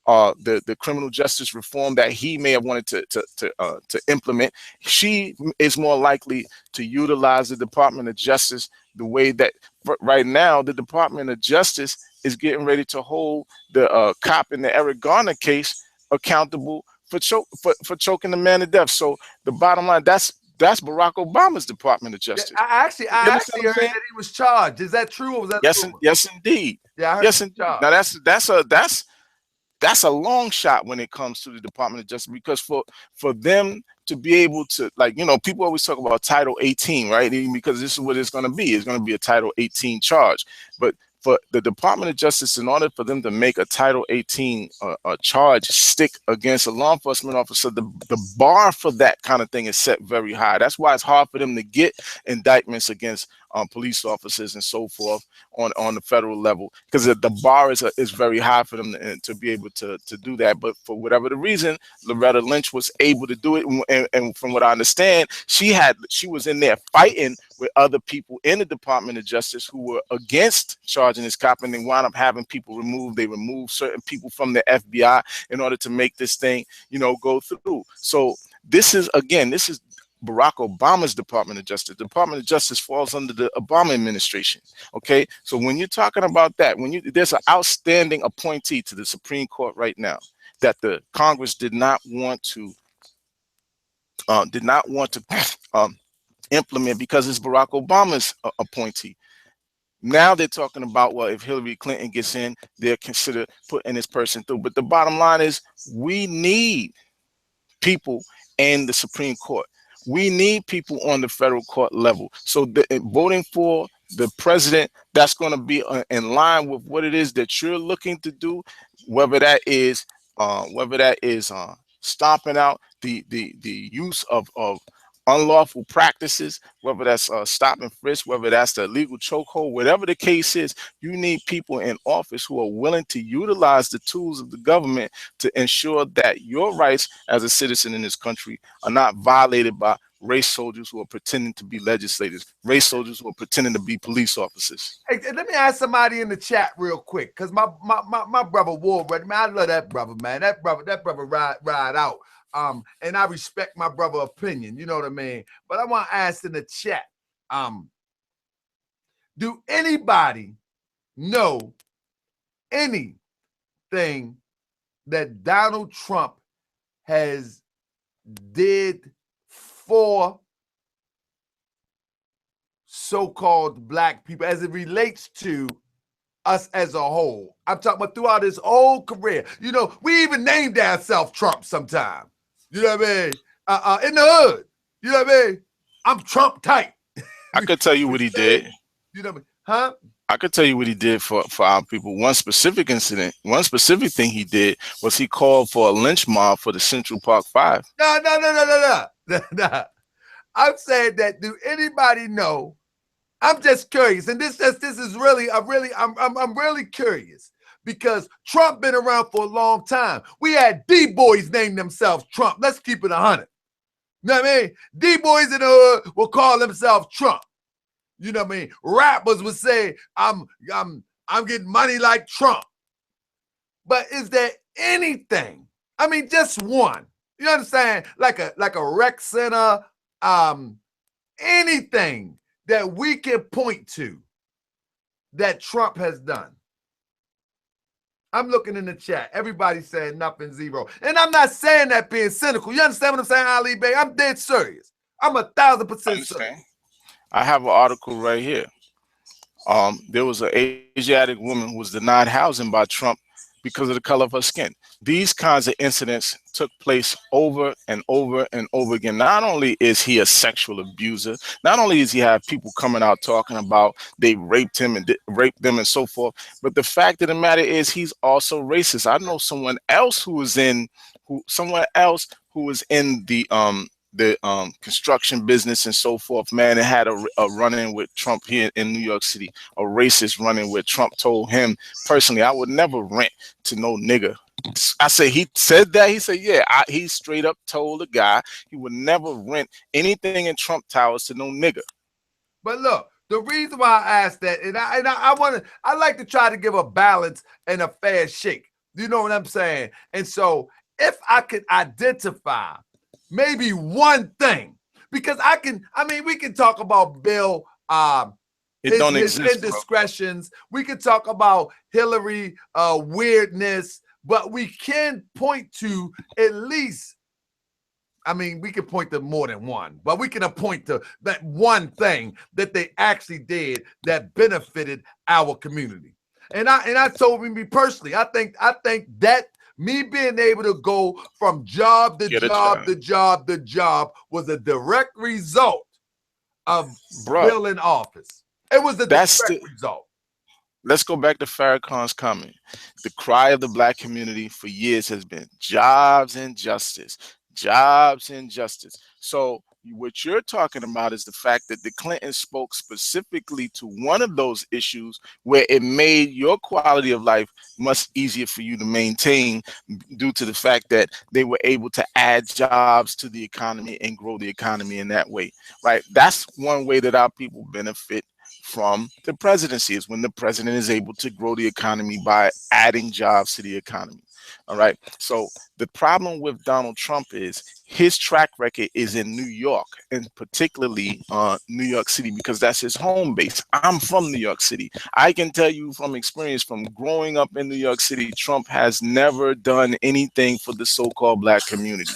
the criminal justice reform that he may have wanted to implement. She is more likely to utilize the Department of Justice the way that right now the Department of Justice is getting ready to hold the cop in the Eric Garner case accountable for choking the man to death. So the bottom line, that's Barack Obama's Department of Justice. I actually heard that he was charged. Is that true, or was that yes, indeed. Yeah, I heard yes, indeed. Now that's a long shot when it comes to the Department of Justice, because for them to be able to, like, you know, people always talk about Title 18, right? Because this is what it's going to be. It's going to be a Title 18 charge. But for the Department of Justice, in order for them to make a Title 18 charge stick against a law enforcement officer, the bar for that kind of thing is set very high. That's why it's hard for them to get indictments against police officers and so forth on the federal level, because the bar is very high for them to be able to do that. But for whatever the reason, Loretta Lynch was able to do it, and from what I understand, she was in there fighting with other people in the Department of Justice who were against charging this cop, and they wound up having people removed. They removed certain people from the FBI in order to make this thing, you know, go through. So this is Barack Obama's Department of Justice. The Department of Justice falls under the Obama administration. Okay, so when you're talking about that, there's an outstanding appointee to the Supreme Court right now that the Congress did not want to did not want to um, implement because it's Barack Obama's appointee. Now they're talking about, well, if Hillary Clinton gets in, they'll consider putting this person through. But the bottom line is we need people in the Supreme Court. We need people on the federal court level. So voting for the president that's going to be in line with what it is that you're looking to do, whether that is stomping out the use of unlawful practices, whether that's stop and frisk, whether that's the illegal chokehold, whatever the case is, you need people in office who are willing to utilize the tools of the government to ensure that your rights as a citizen in this country are not violated by race soldiers who are pretending to be legislators, race soldiers who are pretending to be police officers. Hey, let me ask somebody in the chat real quick, because my brother Warren, man, I love that brother, man. That brother ride out. And I respect my brother opinion, you know what I mean? But I want to ask in the chat, do anybody know anything that Donald Trump has did for so-called black people as it relates to us as a whole? I'm talking about throughout his whole career. You know, we even named ourselves Trump sometime. You know what I mean? In the hood. You know what I mean? I'm Trump type. I could tell you what he did. You know what I mean? Huh? I could tell you what he did for our people. One specific incident, one specific thing he did was he called for a lynch mob for the Central Park Five. No. I'm saying that, do anybody know? I'm just curious. And this is really, I'm really curious. Because Trump been around for a long time. We had D-boys name themselves Trump. Let's keep it 100. You know what I mean? D-boys in the hood will call themselves Trump. You know what I mean? Rappers would say, I'm getting money like Trump. But is there anything? I mean, just one. You understand? Like a rec center, anything that we can point to that Trump has done. I'm looking in the chat. Everybody's saying nothing, zero. And I'm not saying that being cynical. You understand what I'm saying, Ali Bey? I'm dead serious. I'm 1,000% serious. I have an article right here. There was an Asiatic woman who was denied housing by Trump because of the color of her skin. These kinds of incidents took place over and over and over again. Not only is he a sexual abuser, not only does he have people coming out talking about they raped him and raped them and so forth, but the fact of the matter is he's also racist. I know someone else who was in the construction business and so forth, man, and had a run-in with Trump here in New York City, a racist run-in where Trump told him personally, I would never rent to no nigga. I say he said that. He said, yeah, he straight up told the guy he would never rent anything in Trump Towers to no nigga. But look, the reason why I asked that, and I like to try to give a balance and a fair shake. You know what I'm saying? And so if I could identify maybe one thing, because we can talk about Bill, his indiscretions. We can talk about Hillary weirdness, but we can point to at least, we can point to more than one, but we can point to that one thing that they actually did that benefited our community. And I told me personally, I think that me being able to go from job to job was a direct result of Bill in office. It was a direct result. Let's go back to Farrakhan's comment. The cry of the black community for years has been jobs and justice, jobs and justice. So what you're talking about is the fact that the Clintons spoke specifically to one of those issues where it made your quality of life much easier for you to maintain due to the fact that they were able to add jobs to the economy and grow the economy in that way, right? That's one way that our people benefit from the presidency, is when the president is able to grow the economy by adding jobs to the economy. All right. So the problem with Donald Trump is his track record is in New York, and particularly New York City, because that's his home base. I'm from New York City. I can tell you from experience, from growing up in New York City, Trump has never done anything for the so-called black community.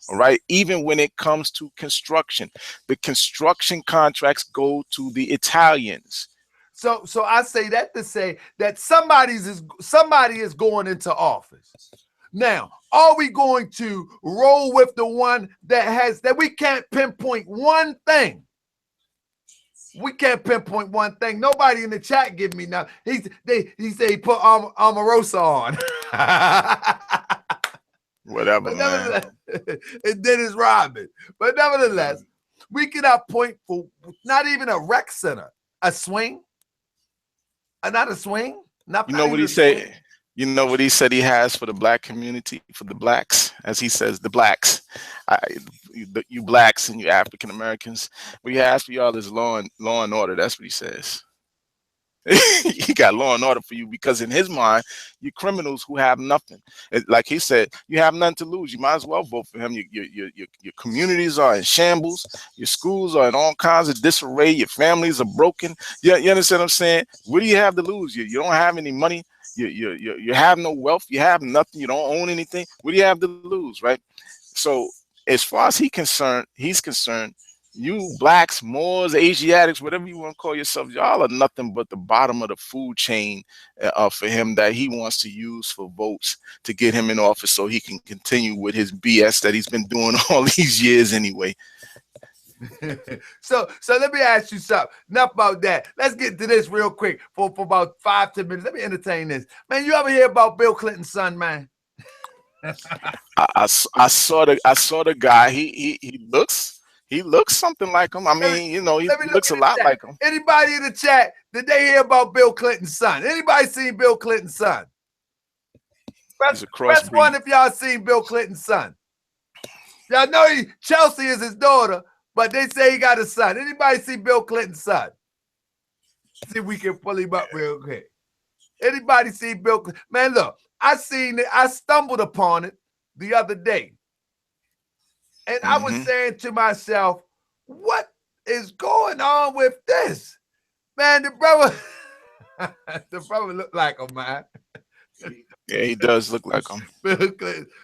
All right. Even when it comes to construction, the construction contracts go to the Italians. So I say that to say that somebody is going into office. Now, are we going to roll with the one that we can't pinpoint one thing? We can't pinpoint one thing. Nobody in the chat give me now. He said he put Omarosa on. Whatever, man. And Dennis Rodman. But nevertheless, we cannot point for not even a rec center, a swing, not a swing. You know what he said? You know what he said he has for the black community, for the blacks, as he says, the blacks, you blacks and you African Americans. What he has for y'all is law and order. That's what he says. He got law and order for you because in his mind, you're criminals who have nothing. Like he said, you have nothing to lose. You might as well vote for him. Your communities are in shambles. Your schools are in all kinds of disarray. Your families are broken. You understand what I'm saying? What do you have to lose? You don't have any money. You have no wealth. You have nothing. You don't own anything. What do you have to lose, right? So as far as he's concerned, you blacks, Moors, Asiatics, whatever you want to call yourself, y'all are nothing but the bottom of the food chain for him that he wants to use for votes to get him in office so he can continue with his BS that he's been doing all these years anyway. So let me ask you something. Enough about that. Let's get to this real quick for about 5-10 minutes. Let me entertain this. Man, you ever hear about Bill Clinton's son, man? I saw the guy. He looks something like him. I mean, he looks a lot like him. Anybody in the chat, did they hear about Bill Clinton's son? Anybody seen Bill Clinton's son? Press one if y'all seen Bill Clinton's son. Y'all know Chelsea is his daughter, but they say he got a son. Anybody see Bill Clinton's son? See if we can pull him up real quick. Anybody see Bill Clinton? Man, look, I stumbled upon it the other day. And I was saying to myself, what is going on with this? Man, the brother looked like him, man. Yeah, he does look like him.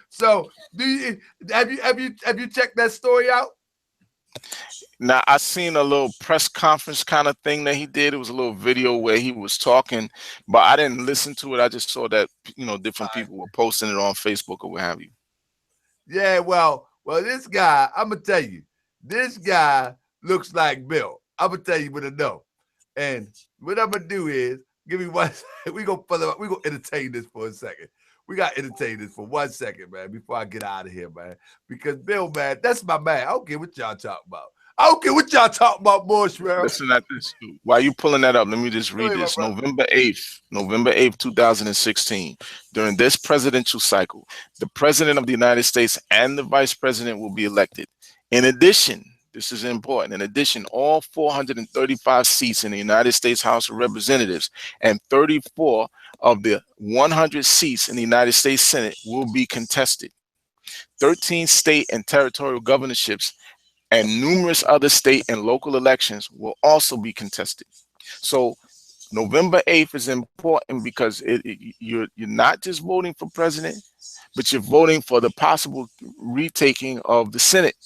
So, have you checked that story out? Now, I seen a little press conference kind of thing that he did. It was a little video where he was talking, but I didn't listen to it. I just saw that, different people were posting it on Facebook or what have you. Yeah, well, this guy, I'm going to tell you, this guy looks like Bill. I'm going to tell you what I know. And what I'm going to do is, give me one second. We're going to entertain this for a second. We got to entertain this for 1 second, man, before I get out of here, man. Because Bill, man, that's my man. I don't care what y'all talking about. I don't care what y'all talking about, Moorish. Listen at this. While you pulling that up, let me just read this. November 8th, 2016. During this presidential cycle, the president of the United States and the vice president will be elected. In addition, this is important. In addition, all 435 seats in the United States House of Representatives and 34 of the 100 seats in the United States Senate will be contested. 13 state and territorial governorships and numerous other state and local elections will also be contested. So November 8th is important because you're not just voting for president, but you're voting for the possible retaking of the Senate.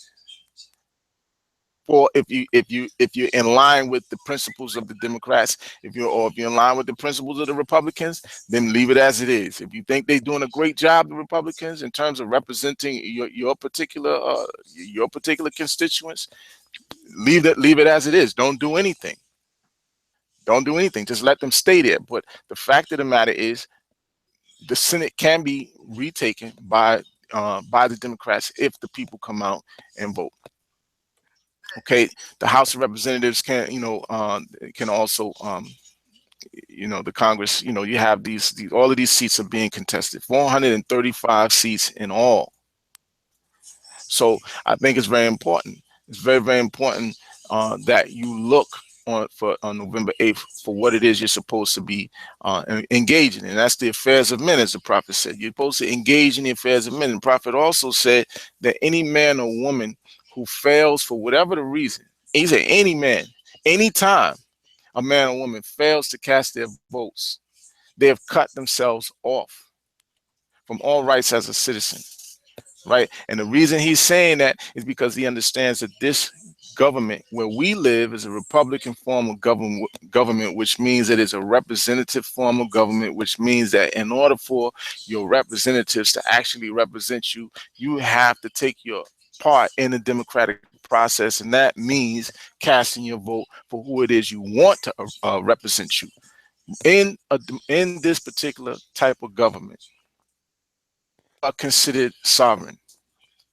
Or if you're in line with the principles of the Democrats, if you're in line with the principles of the Republicans, then leave it as it is. If you think they're doing a great job, the Republicans, in terms of representing your particular constituents, leave it as it is. Don't do anything. Don't do anything. Just let them stay there. But the fact of the matter is, the Senate can be retaken by the Democrats if the people come out and vote. Okay, the House of Representatives can also, the Congress, you have these all of these seats are being contested, 435 seats in all. So I think it's very important. It's very, very important that you look on November 8th for what it is you're supposed to be engaging in. And that's the affairs of men, as the prophet said. You're supposed to engage in the affairs of men. The prophet also said that any man or woman who fails for whatever the reason, he said any man, anytime a man or woman fails to cast their votes, they have cut themselves off from all rights as a citizen. right? And the reason he's saying that is because he understands that this government where we live is a republican form of government, which means it is a representative form of government, which means that in order for your representatives to actually represent you, you have to take your part in the democratic process, and that means casting your vote for who it is you want to represent you in this particular type of government. Are considered sovereign.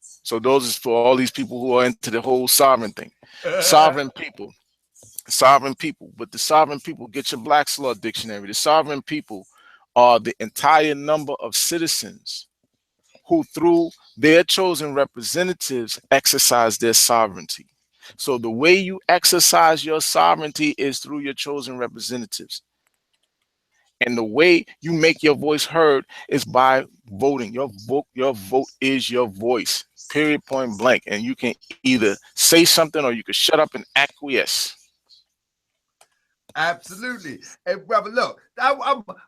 So those is for all these people who are into the whole sovereign thing. Sovereign people, sovereign people. But the sovereign people, get your Black's Law dictionary. The sovereign people are the entire number of citizens who, through their chosen representatives, exercise their sovereignty. So the way you exercise your sovereignty is through your chosen representatives. And the way you make your voice heard is by voting. Your vote is your voice. Period, point blank. And you can either say something or you can shut up and acquiesce. Absolutely. Hey, brother, look,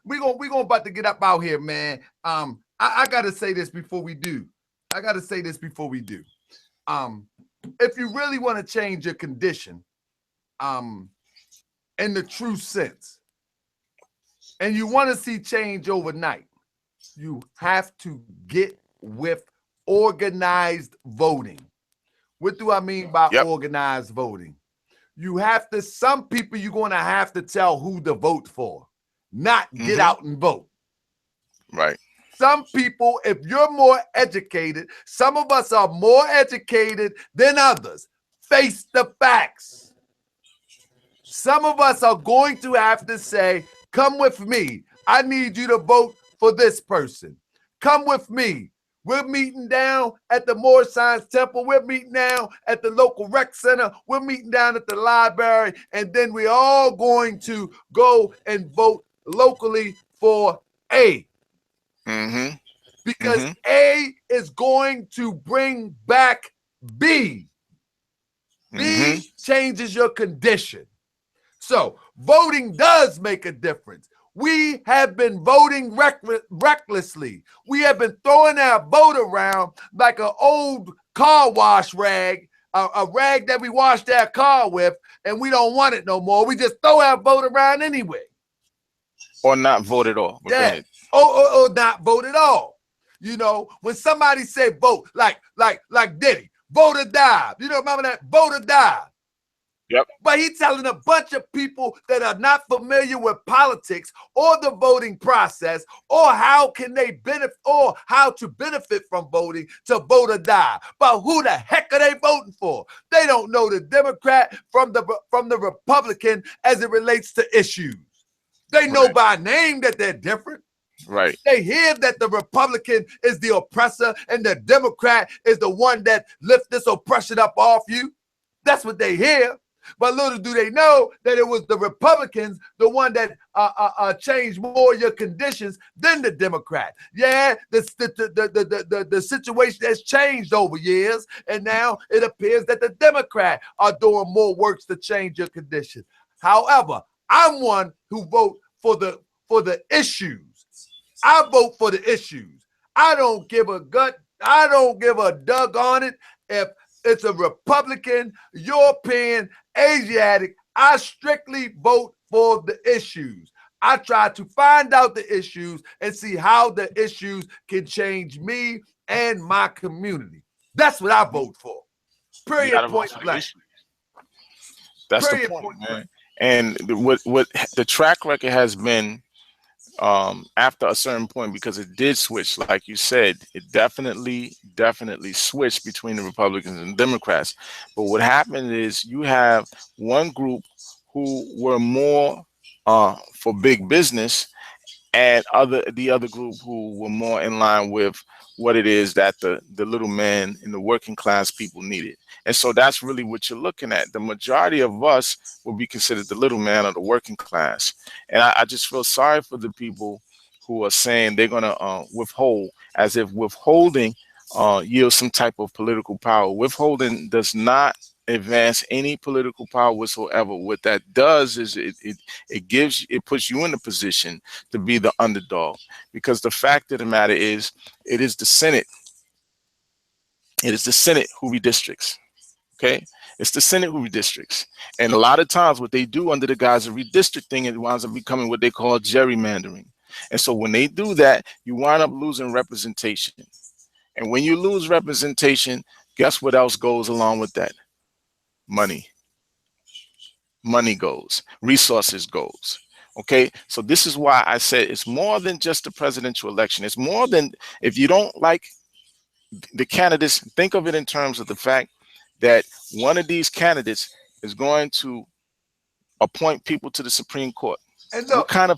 we gonna about to get up out here, man. I gotta say this before we do. If you really want to change your condition, in the true sense, and you want to see change overnight, you have to get with organized voting. What do I mean by organized voting? You have to, some people you're going to have to tell who to vote for, not get out and vote. Right. Some people, if you're more educated, some of us are more educated than others. Face the facts. Some of us are going to have to say, come with me. I need you to vote for this person. Come with me. We're meeting down at the Moorish Science Temple. We're meeting down at the local rec center. We're meeting down at the library. And then we're all going to go and vote locally for A. Because A is going to bring back B. B changes your condition. So voting does make a difference. We have been voting recklessly. We have been throwing our vote around like an old car wash rag, a rag that we washed our car with, and we don't want it no more. We just throw our vote around anyway. Or not vote at all. Yeah. Or not vote at all. You know, when somebody say vote, like Diddy, vote or die. You know, remember that? Vote or die. Yep. But he's telling a bunch of people that are not familiar with politics or the voting process or how can they benefit or how to benefit from voting to vote or die. But who the heck are they voting for? They don't know the Democrat from the Republican as it relates to issues. They know by name that they're different. Right. They hear that the Republican is the oppressor and the Democrat is the one that lifts this oppression up off you. That's what they hear. But little do they know that it was the Republicans, the one that changed more of your conditions than the Democrat. Yeah, the situation has changed over years, and now it appears that the Democrat are doing more works to change your condition. However, I'm one who vote for the issues. I vote for the issues. I don't give a dug on it if it's a Republican, European, Asiatic. I strictly vote for the issues. I try to find out the issues and see how the issues can change me and my community. That's what I vote for. Period, point blank. That's the point, man. And what the track record has been after a certain point, because it did switch, like you said, it definitely switched between the Republicans and Democrats. But what happened is you have one group who were more for big business, and the other group who were more in line with what it is that the little man and the working class people needed. And so that's really what you're looking at. The majority of us will be considered the little man or the working class. And I just feel sorry for the people who are saying they're going to withhold, as if withholding yields some type of political power. Withholding does not advance any political power whatsoever. What that does is it puts you in a position to be the underdog, because the fact of the matter is, it is the Senate It is the Senate who redistricts. Okay, it's the Senate who redistricts, and a lot of times what they do under the guise of redistricting, it winds up becoming what they call gerrymandering. And so when they do that, you wind up losing representation. And when you lose representation, guess what else goes along with that? Money. Money goes, resources goes. Okay, so this is why I said it's more than just the presidential election. It's more than, if you don't like the candidates, think of it in terms of the fact that one of these candidates is going to appoint people to the Supreme Court. And look, What kind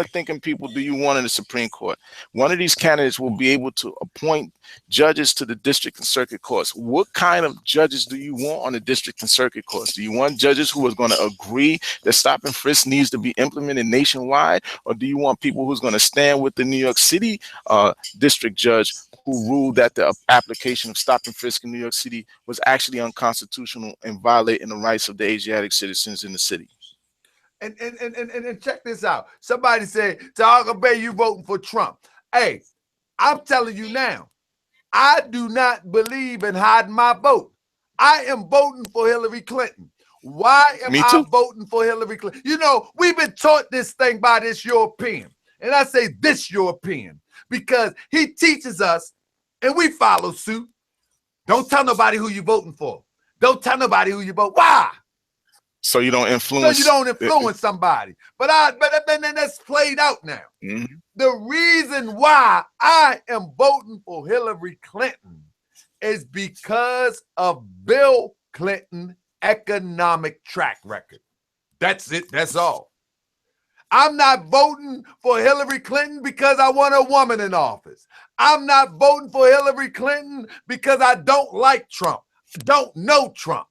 of thinking people do you want in the Supreme Court? One of these candidates will be able to appoint judges to the district and circuit courts. What kind of judges do you want on the district and circuit courts? Do you want judges who are going to agree that stop and frisk needs to be implemented nationwide? Or do you want people who's going to stand with the New York City district judge who ruled that the application of stop and frisk in New York City was actually unconstitutional and violating the rights of the Asiatic citizens in the city? And check this out. Somebody said, Tahaga Bay, you voting for Trump. Hey, I'm telling you now, I do not believe in hiding my vote. I am voting for Hillary Clinton. Why am I voting for Hillary Clinton? You know, we've been taught this thing by this European. And I say this European because he teaches us and we follow suit. Don't tell nobody who you're voting for. Don't tell nobody who you vote. Why? So you don't influence. So you don't influence somebody. But then that's played out now. Mm-hmm. The reason why I am voting for Hillary Clinton is because of Bill Clinton's economic track record. That's it. That's all. I'm not voting for Hillary Clinton because I want a woman in office. I'm not voting for Hillary Clinton because I don't like Trump. Don't know Trump.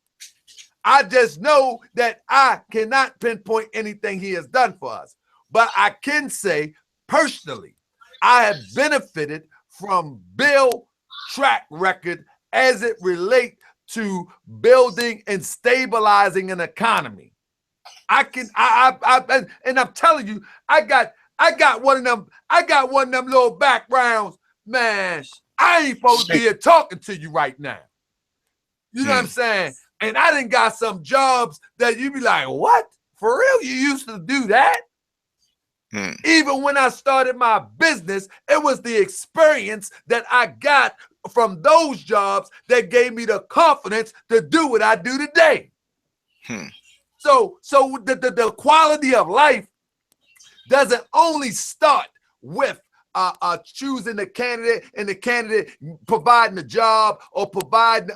I just know that I cannot pinpoint anything he has done for us. But I can say personally, I have benefited from Bill's track record as it relates to building and stabilizing an economy. And I'm telling you, I got one of them little backgrounds, man. I ain't supposed to be here talking to you right now. You know what I'm saying? And I done got some jobs that you be like, what? For real? You used to do that? Even when I started my business, it was the experience that I got from those jobs that gave me the confidence to do what I do today. So the quality of life doesn't only start with choosing the candidate and the candidate providing the job or providing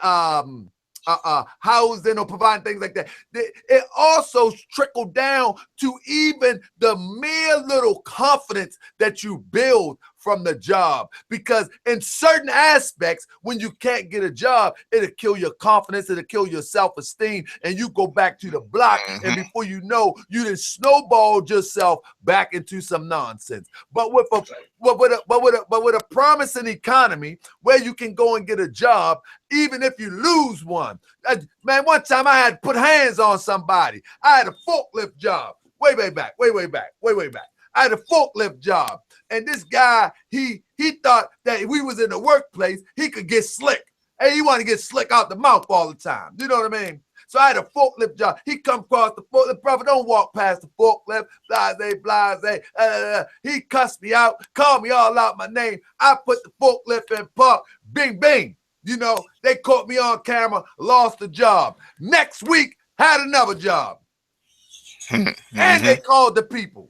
housing or providing things like that. It also trickled down to even the mere little confidence that you build from the job, because in certain aspects, when you can't get a job, it'll kill your confidence, it'll kill your self-esteem, and you go back to the block, and before you know, you done snowballed yourself back into some nonsense. But with a promising economy where you can go and get a job, even if you lose one. Man, one time I had to put hands on somebody. I had a forklift job way back. I had a forklift job. And this guy, he thought that if we was in the workplace, he could get slick. Hey, he wanted to get slick out the mouth all the time. You know what I mean? So I had a forklift job. He come across the forklift. Brother, don't walk past the forklift. Blase. He cussed me out, called me all out my name. I put the forklift in park. Bing, bing. You know, they caught me on camera, lost the job. Next week, had another job. And they called the people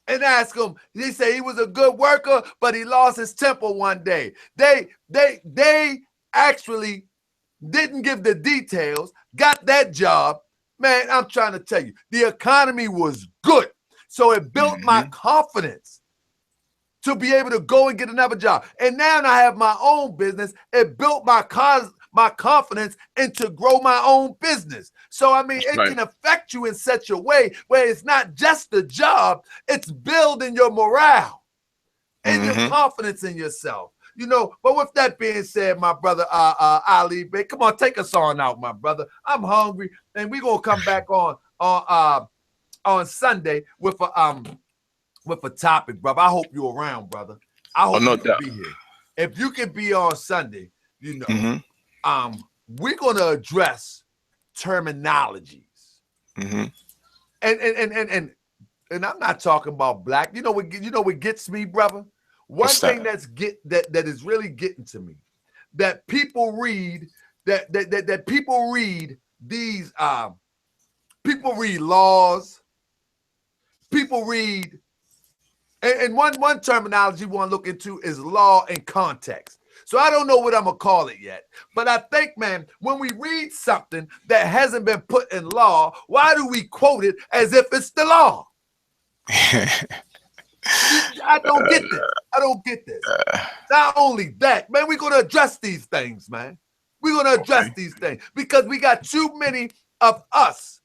and asked him. He said he was a good worker, but he lost his temper one day. They actually didn't give the details, got that job. Man, I'm trying to tell you, the economy was good. So it built my confidence to be able to go and get another job. And now I have my own business. It built my confidence and to grow my own business. So, I mean, it can affect you in such a way where it's not just the job, it's building your morale and your confidence in yourself. You know, but with that being said, my brother Ali, come on, take us on out, my brother. I'm hungry, and we're gonna come back on Sunday with a topic, brother. I hope you're around, brother. I hope you can be here. If you can be on Sunday, you know, Mm-hmm. we're going to address terminologies. Mm-hmm. And I'm not talking about black. You know what gets me, brother? One What's that? thing that is really getting to me, that people read that people read these people read laws, people read and one terminology we want to look into is law and context. So I don't know what I'm gonna call it yet, but I think, man, when we read something that hasn't been put in law, why do we quote it as if it's the law? I don't get this. I don't get this. Not only that, man, we're going to address these things, man. We're going to address these things because we got too many of us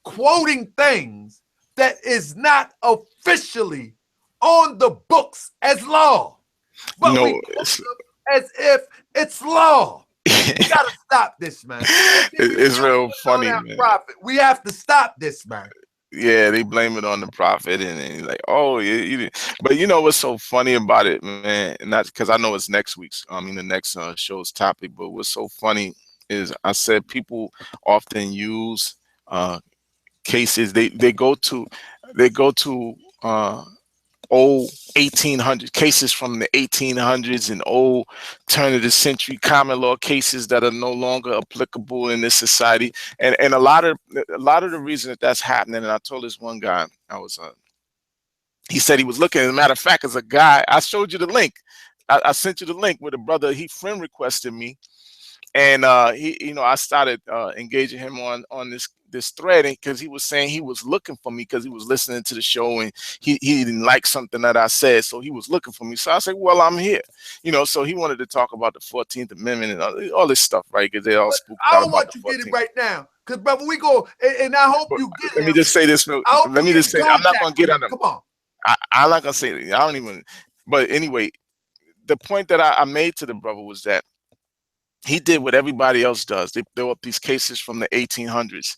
quoting things that is not officially on the books as law. But we quote them as if it's law. We got to stop this, man. It's real funny, man. Prophet. We have to stop this, man. Yeah, they blame it on the prophet, and like, oh, you but you know what's so funny about it, man? And that's because I know it's next week's, the next show's topic. But what's so funny is I said people often use cases. They go to old 1800 cases from the 1800s and old turn of the century common law cases that are no longer applicable in this society, and a lot of the reason that's happening. And I told this one guy, he said he was looking, as a matter of fact, as a guy, I showed you the link, I sent you the link where the brother, he friend requested me, and I started engaging him on this thread, because he was saying he was looking for me because he was listening to the show and he didn't like something that I said, so he was looking for me. So I said, well, I'm here, so he wanted to talk about the 14th Amendment and all this stuff, right? Because they all spooked out. I don't want you to get it right now, because brother, we go, and I hope you get it. Let me just say this. Let me just say, I'm not gonna get on them. Come on. I'm not gonna say it. I don't even. But anyway, the point that I made to the brother was that he did what everybody else does. They throw up these cases from the 1800s.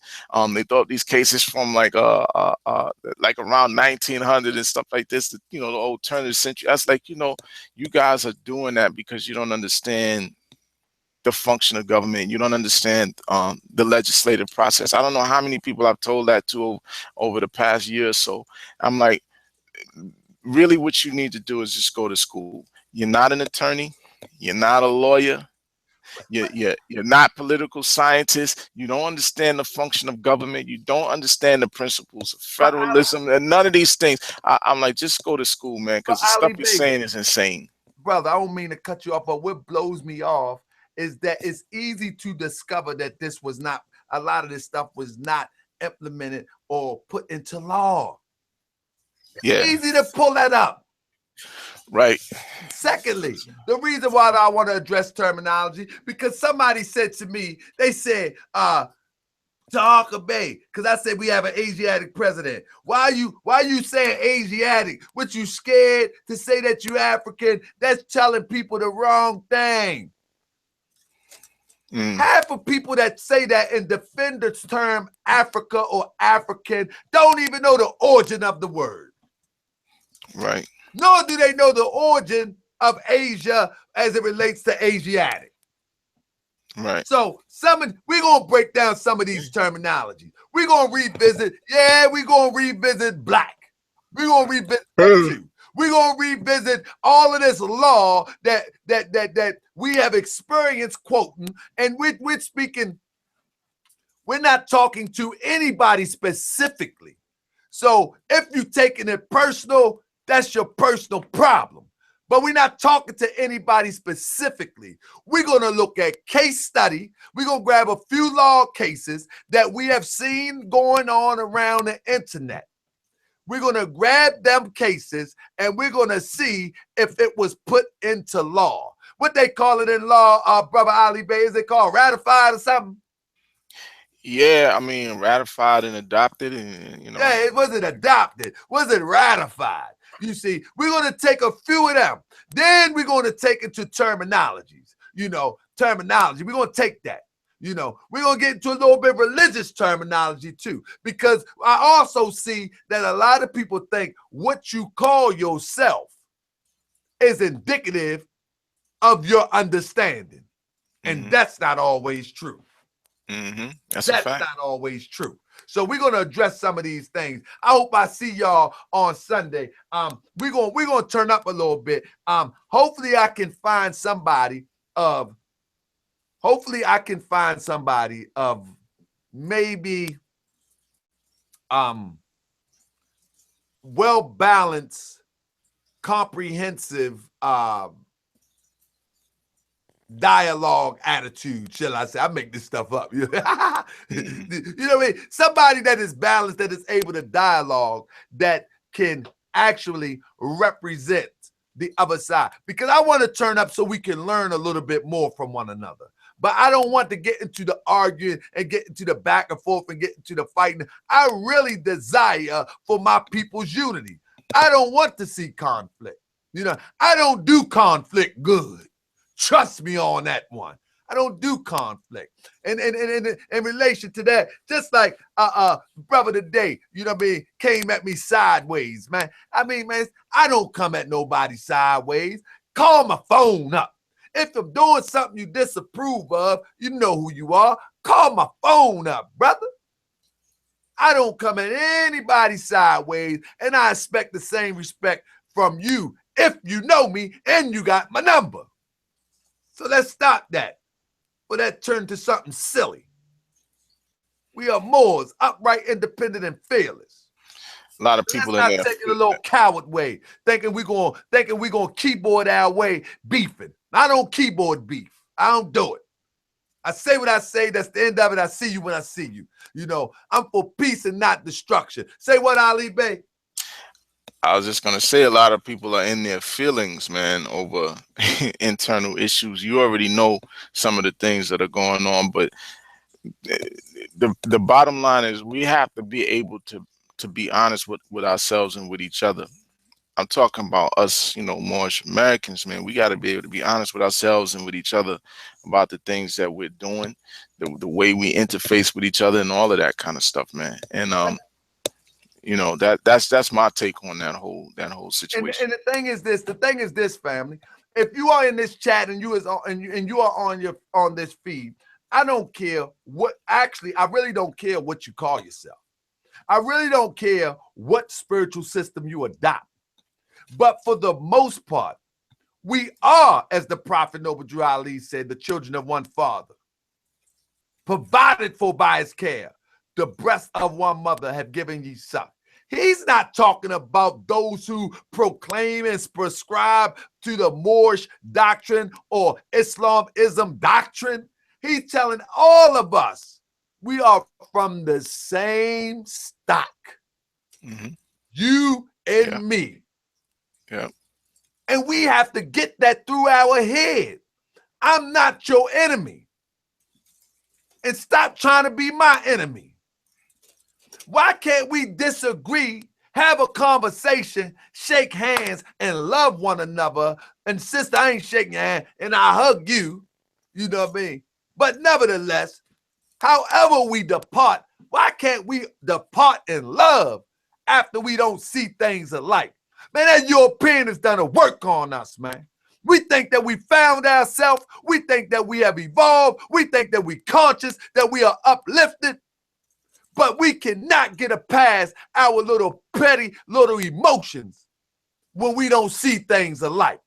They throw up these cases from like around 1900 and stuff like this. The old turn of the century. That's like, you guys are doing that because you don't understand the function of government. You don't understand the legislative process. I don't know how many people I've told that to over the past year or so. I'm like, really, what you need to do is just go to school. You're not an attorney. You're not a lawyer. You're not political scientists. You don't understand the function of government. You don't understand the principles of federalism and none of these things. I'm like, just go to school, man, because the stuff you're saying is insane. Brother, I don't mean to cut you off, but what blows me off is that it's easy to discover that a lot of this stuff was not implemented or put into law. It's easy to pull that up. Right. Secondly, the reason why I want to address terminology, because somebody said to me, they said, Tahaka Bay, because I said we have an Asiatic president. Why you saying Asiatic? What, you scared to say that you African? That's telling people the wrong thing. Half of people that say that and defend the term Africa or African don't even know the origin of the word. Right. Nor do they know the origin of Asia as it relates to Asiatic. Right. So we're going to break down some of these terminologies. We're going to revisit, we're going to revisit black. We're going to revisit that too. We're going to revisit all of this law that we have experienced quoting, and we're speaking, we're not talking to anybody specifically. So if you're taking it personal, that's your personal problem. But we're not talking to anybody specifically. We're going to look at case study. We're going to grab a few law cases that we have seen going on around the internet. We're going to grab them cases and we're going to see if it was put into law. What they call it in law, Brother Ali Bey, is it called ratified or something? Yeah, I mean, ratified and adopted, and Yeah, it wasn't adopted. Was it ratified? You see, we're going to take a few of them. Then we're going to take it to terminologies. Terminology. We're going to take that. We're going to get into a little bit of religious terminology too, because I also see that a lot of people think what you call yourself is indicative of your understanding. And that's not always true. That's a fact. Not always true. So we're gonna address some of these things. I hope I see y'all on Sunday. We're gonna turn up a little bit. Hopefully I can find somebody of maybe well-balanced, comprehensive dialogue attitude, shall I say. I make this stuff up. You know what I mean? Somebody that is balanced, that is able to dialogue, that can actually represent the other side. Because I want to turn up so we can learn a little bit more from one another. But I don't want to get into the arguing and get into the back and forth and get into the fighting. I really desire for my people's unity. I don't want to see conflict. I don't do conflict good. Trust me on that one. I don't do conflict. And in relation to that, just like brother today, came at me sideways, man. Man, I don't come at nobody sideways. Call my phone up. If I'm doing something you disapprove of, you know who you are. Call my phone up, brother. I don't come at anybody sideways, and I expect the same respect from you if you know me and you got my number. So let's stop that. But that turned to something silly. We are Moors, upright, independent, and fearless. A lot of people in there taking a little coward way, thinking we're gonna keyboard our way, beefing. I don't keyboard beef. I don't do it. I say what I say. That's the end of it. I see you when I see you. I'm for peace and not destruction. Say what, Ali Bey? I was just going to say, a lot of people are in their feelings, man, over internal issues. You already know some of the things that are going on, but the bottom line is we have to be able to be honest with ourselves and with each other. I'm talking about us, Moorish Americans, man. We got to be able to be honest with ourselves and with each other about the things that we're doing, the way we interface with each other and all of that kind of stuff, man. And that's my take on that whole situation. And the thing is this, family. If you are in this chat and you are on this feed, I don't care what. Actually, I really don't care what you call yourself. I really don't care what spiritual system you adopt. But for the most part, we are, as the Prophet Noble Drew Ali said, the children of one father, provided for by his care. The breast of one mother have given ye suck. He's not talking about those who proclaim and prescribe to the Moorish doctrine or Islamism doctrine. He's telling all of us we are from the same stock. You and me. Yeah. And we have to get that through our head. I'm not your enemy. And stop trying to be my enemy. Why can't we disagree, have a conversation, shake hands, and love one another? And sister, I ain't shaking your hand, and I hug you. You know what I mean? But nevertheless, however we depart, why can't we depart in love after we don't see things alike? Man, that European has done a work on us, man. We think that we found ourselves. We think that we have evolved. We think that we're conscious, that we are uplifted. But we cannot get past our little petty little emotions when we don't see things alike.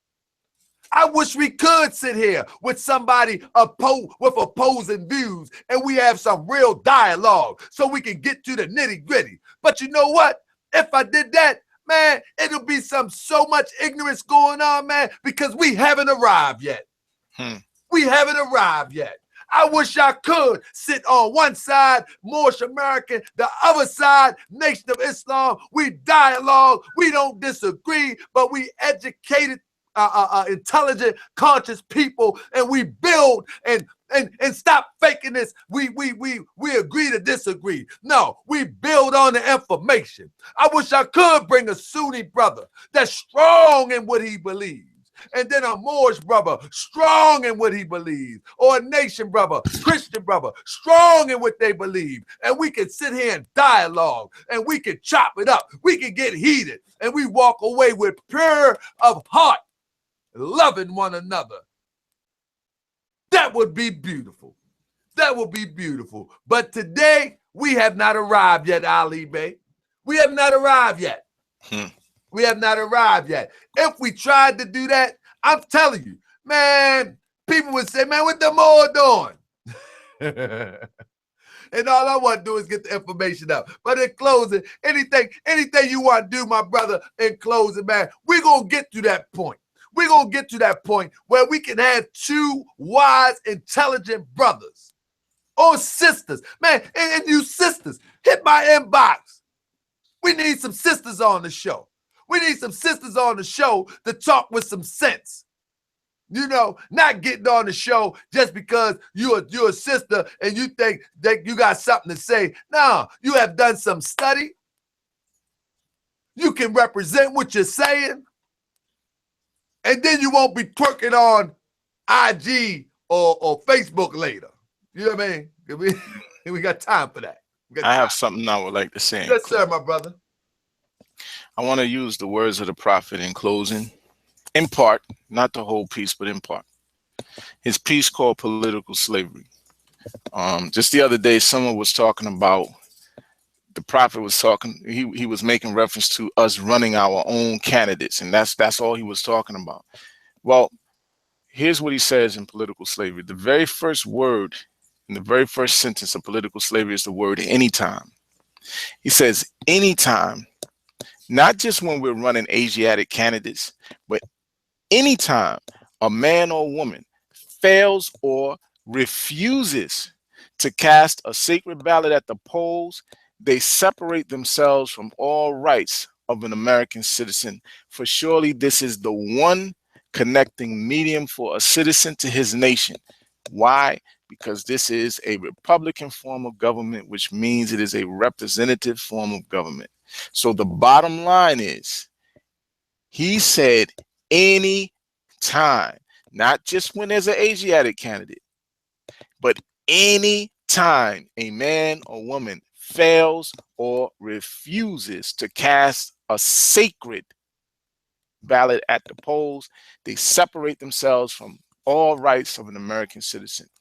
I wish we could sit here with somebody with opposing views and we have some real dialogue so we can get to the nitty gritty. But you know what? If I did that, man, it'll be so much ignorance going on, man, because we haven't arrived yet. We haven't arrived yet. I wish I could sit on one side, Moorish American, the other side, Nation of Islam. We dialogue, we don't disagree, but we educated, intelligent, conscious people, and we build and stop faking this. We agree to disagree. No, we build on the information. I wish I could bring a Sunni brother that's strong in what he believes, and then a Moorish brother strong in what he believes, or a nation brother, Christian brother, strong in what they believe, and we can sit here and dialogue, and we can chop it up. We can get heated, and we walk away with pure of heart, loving one another. That would be beautiful. That would be beautiful. But today, we have not arrived yet, Ali Bey. We have not arrived yet. We have not arrived yet. If we tried to do that, I'm telling you, man, people would say, man, what the Moor doing? And all I want to do is get the information out. But in closing, anything you want to do, my brother, in closing, man, we're going to get to that point. We're going to get to that point where we can have two wise, intelligent brothers or sisters. Man, and you sisters, hit my inbox. We need some sisters on the show. We need some sisters on the show to talk with some sense. You know, not getting on the show just because you're a sister and you think that you got something to say. No, you have done some study. You can represent what you're saying. And then you won't be twerking on IG or Facebook later. You know what I mean? We got time for that. I have something I would like to say. Yes, sir, my brother. I want to use the words of the prophet in closing. In part, not the whole piece, but in part. His piece called Political Slavery. Just the other day, someone was talking about, the prophet was talking, he was making reference to us running our own candidates, and that's all he was talking about. Well, here's what he says in Political Slavery. The very first word in the very first sentence of Political Slavery is the word anytime. He says, anytime, not just when we're running Asiatic candidates, but anytime a man or woman fails or refuses to cast a sacred ballot at the polls, they separate themselves from all rights of an American citizen. For surely this is the one connecting medium for a citizen to his nation. Why? Because this is a Republican form of government, which means it is a representative form of government. So the bottom line is, he said any time, not just when there's an Asiatic candidate, but any time a man or woman fails or refuses to cast a sacred ballot at the polls, they separate themselves from all rights of an American citizen.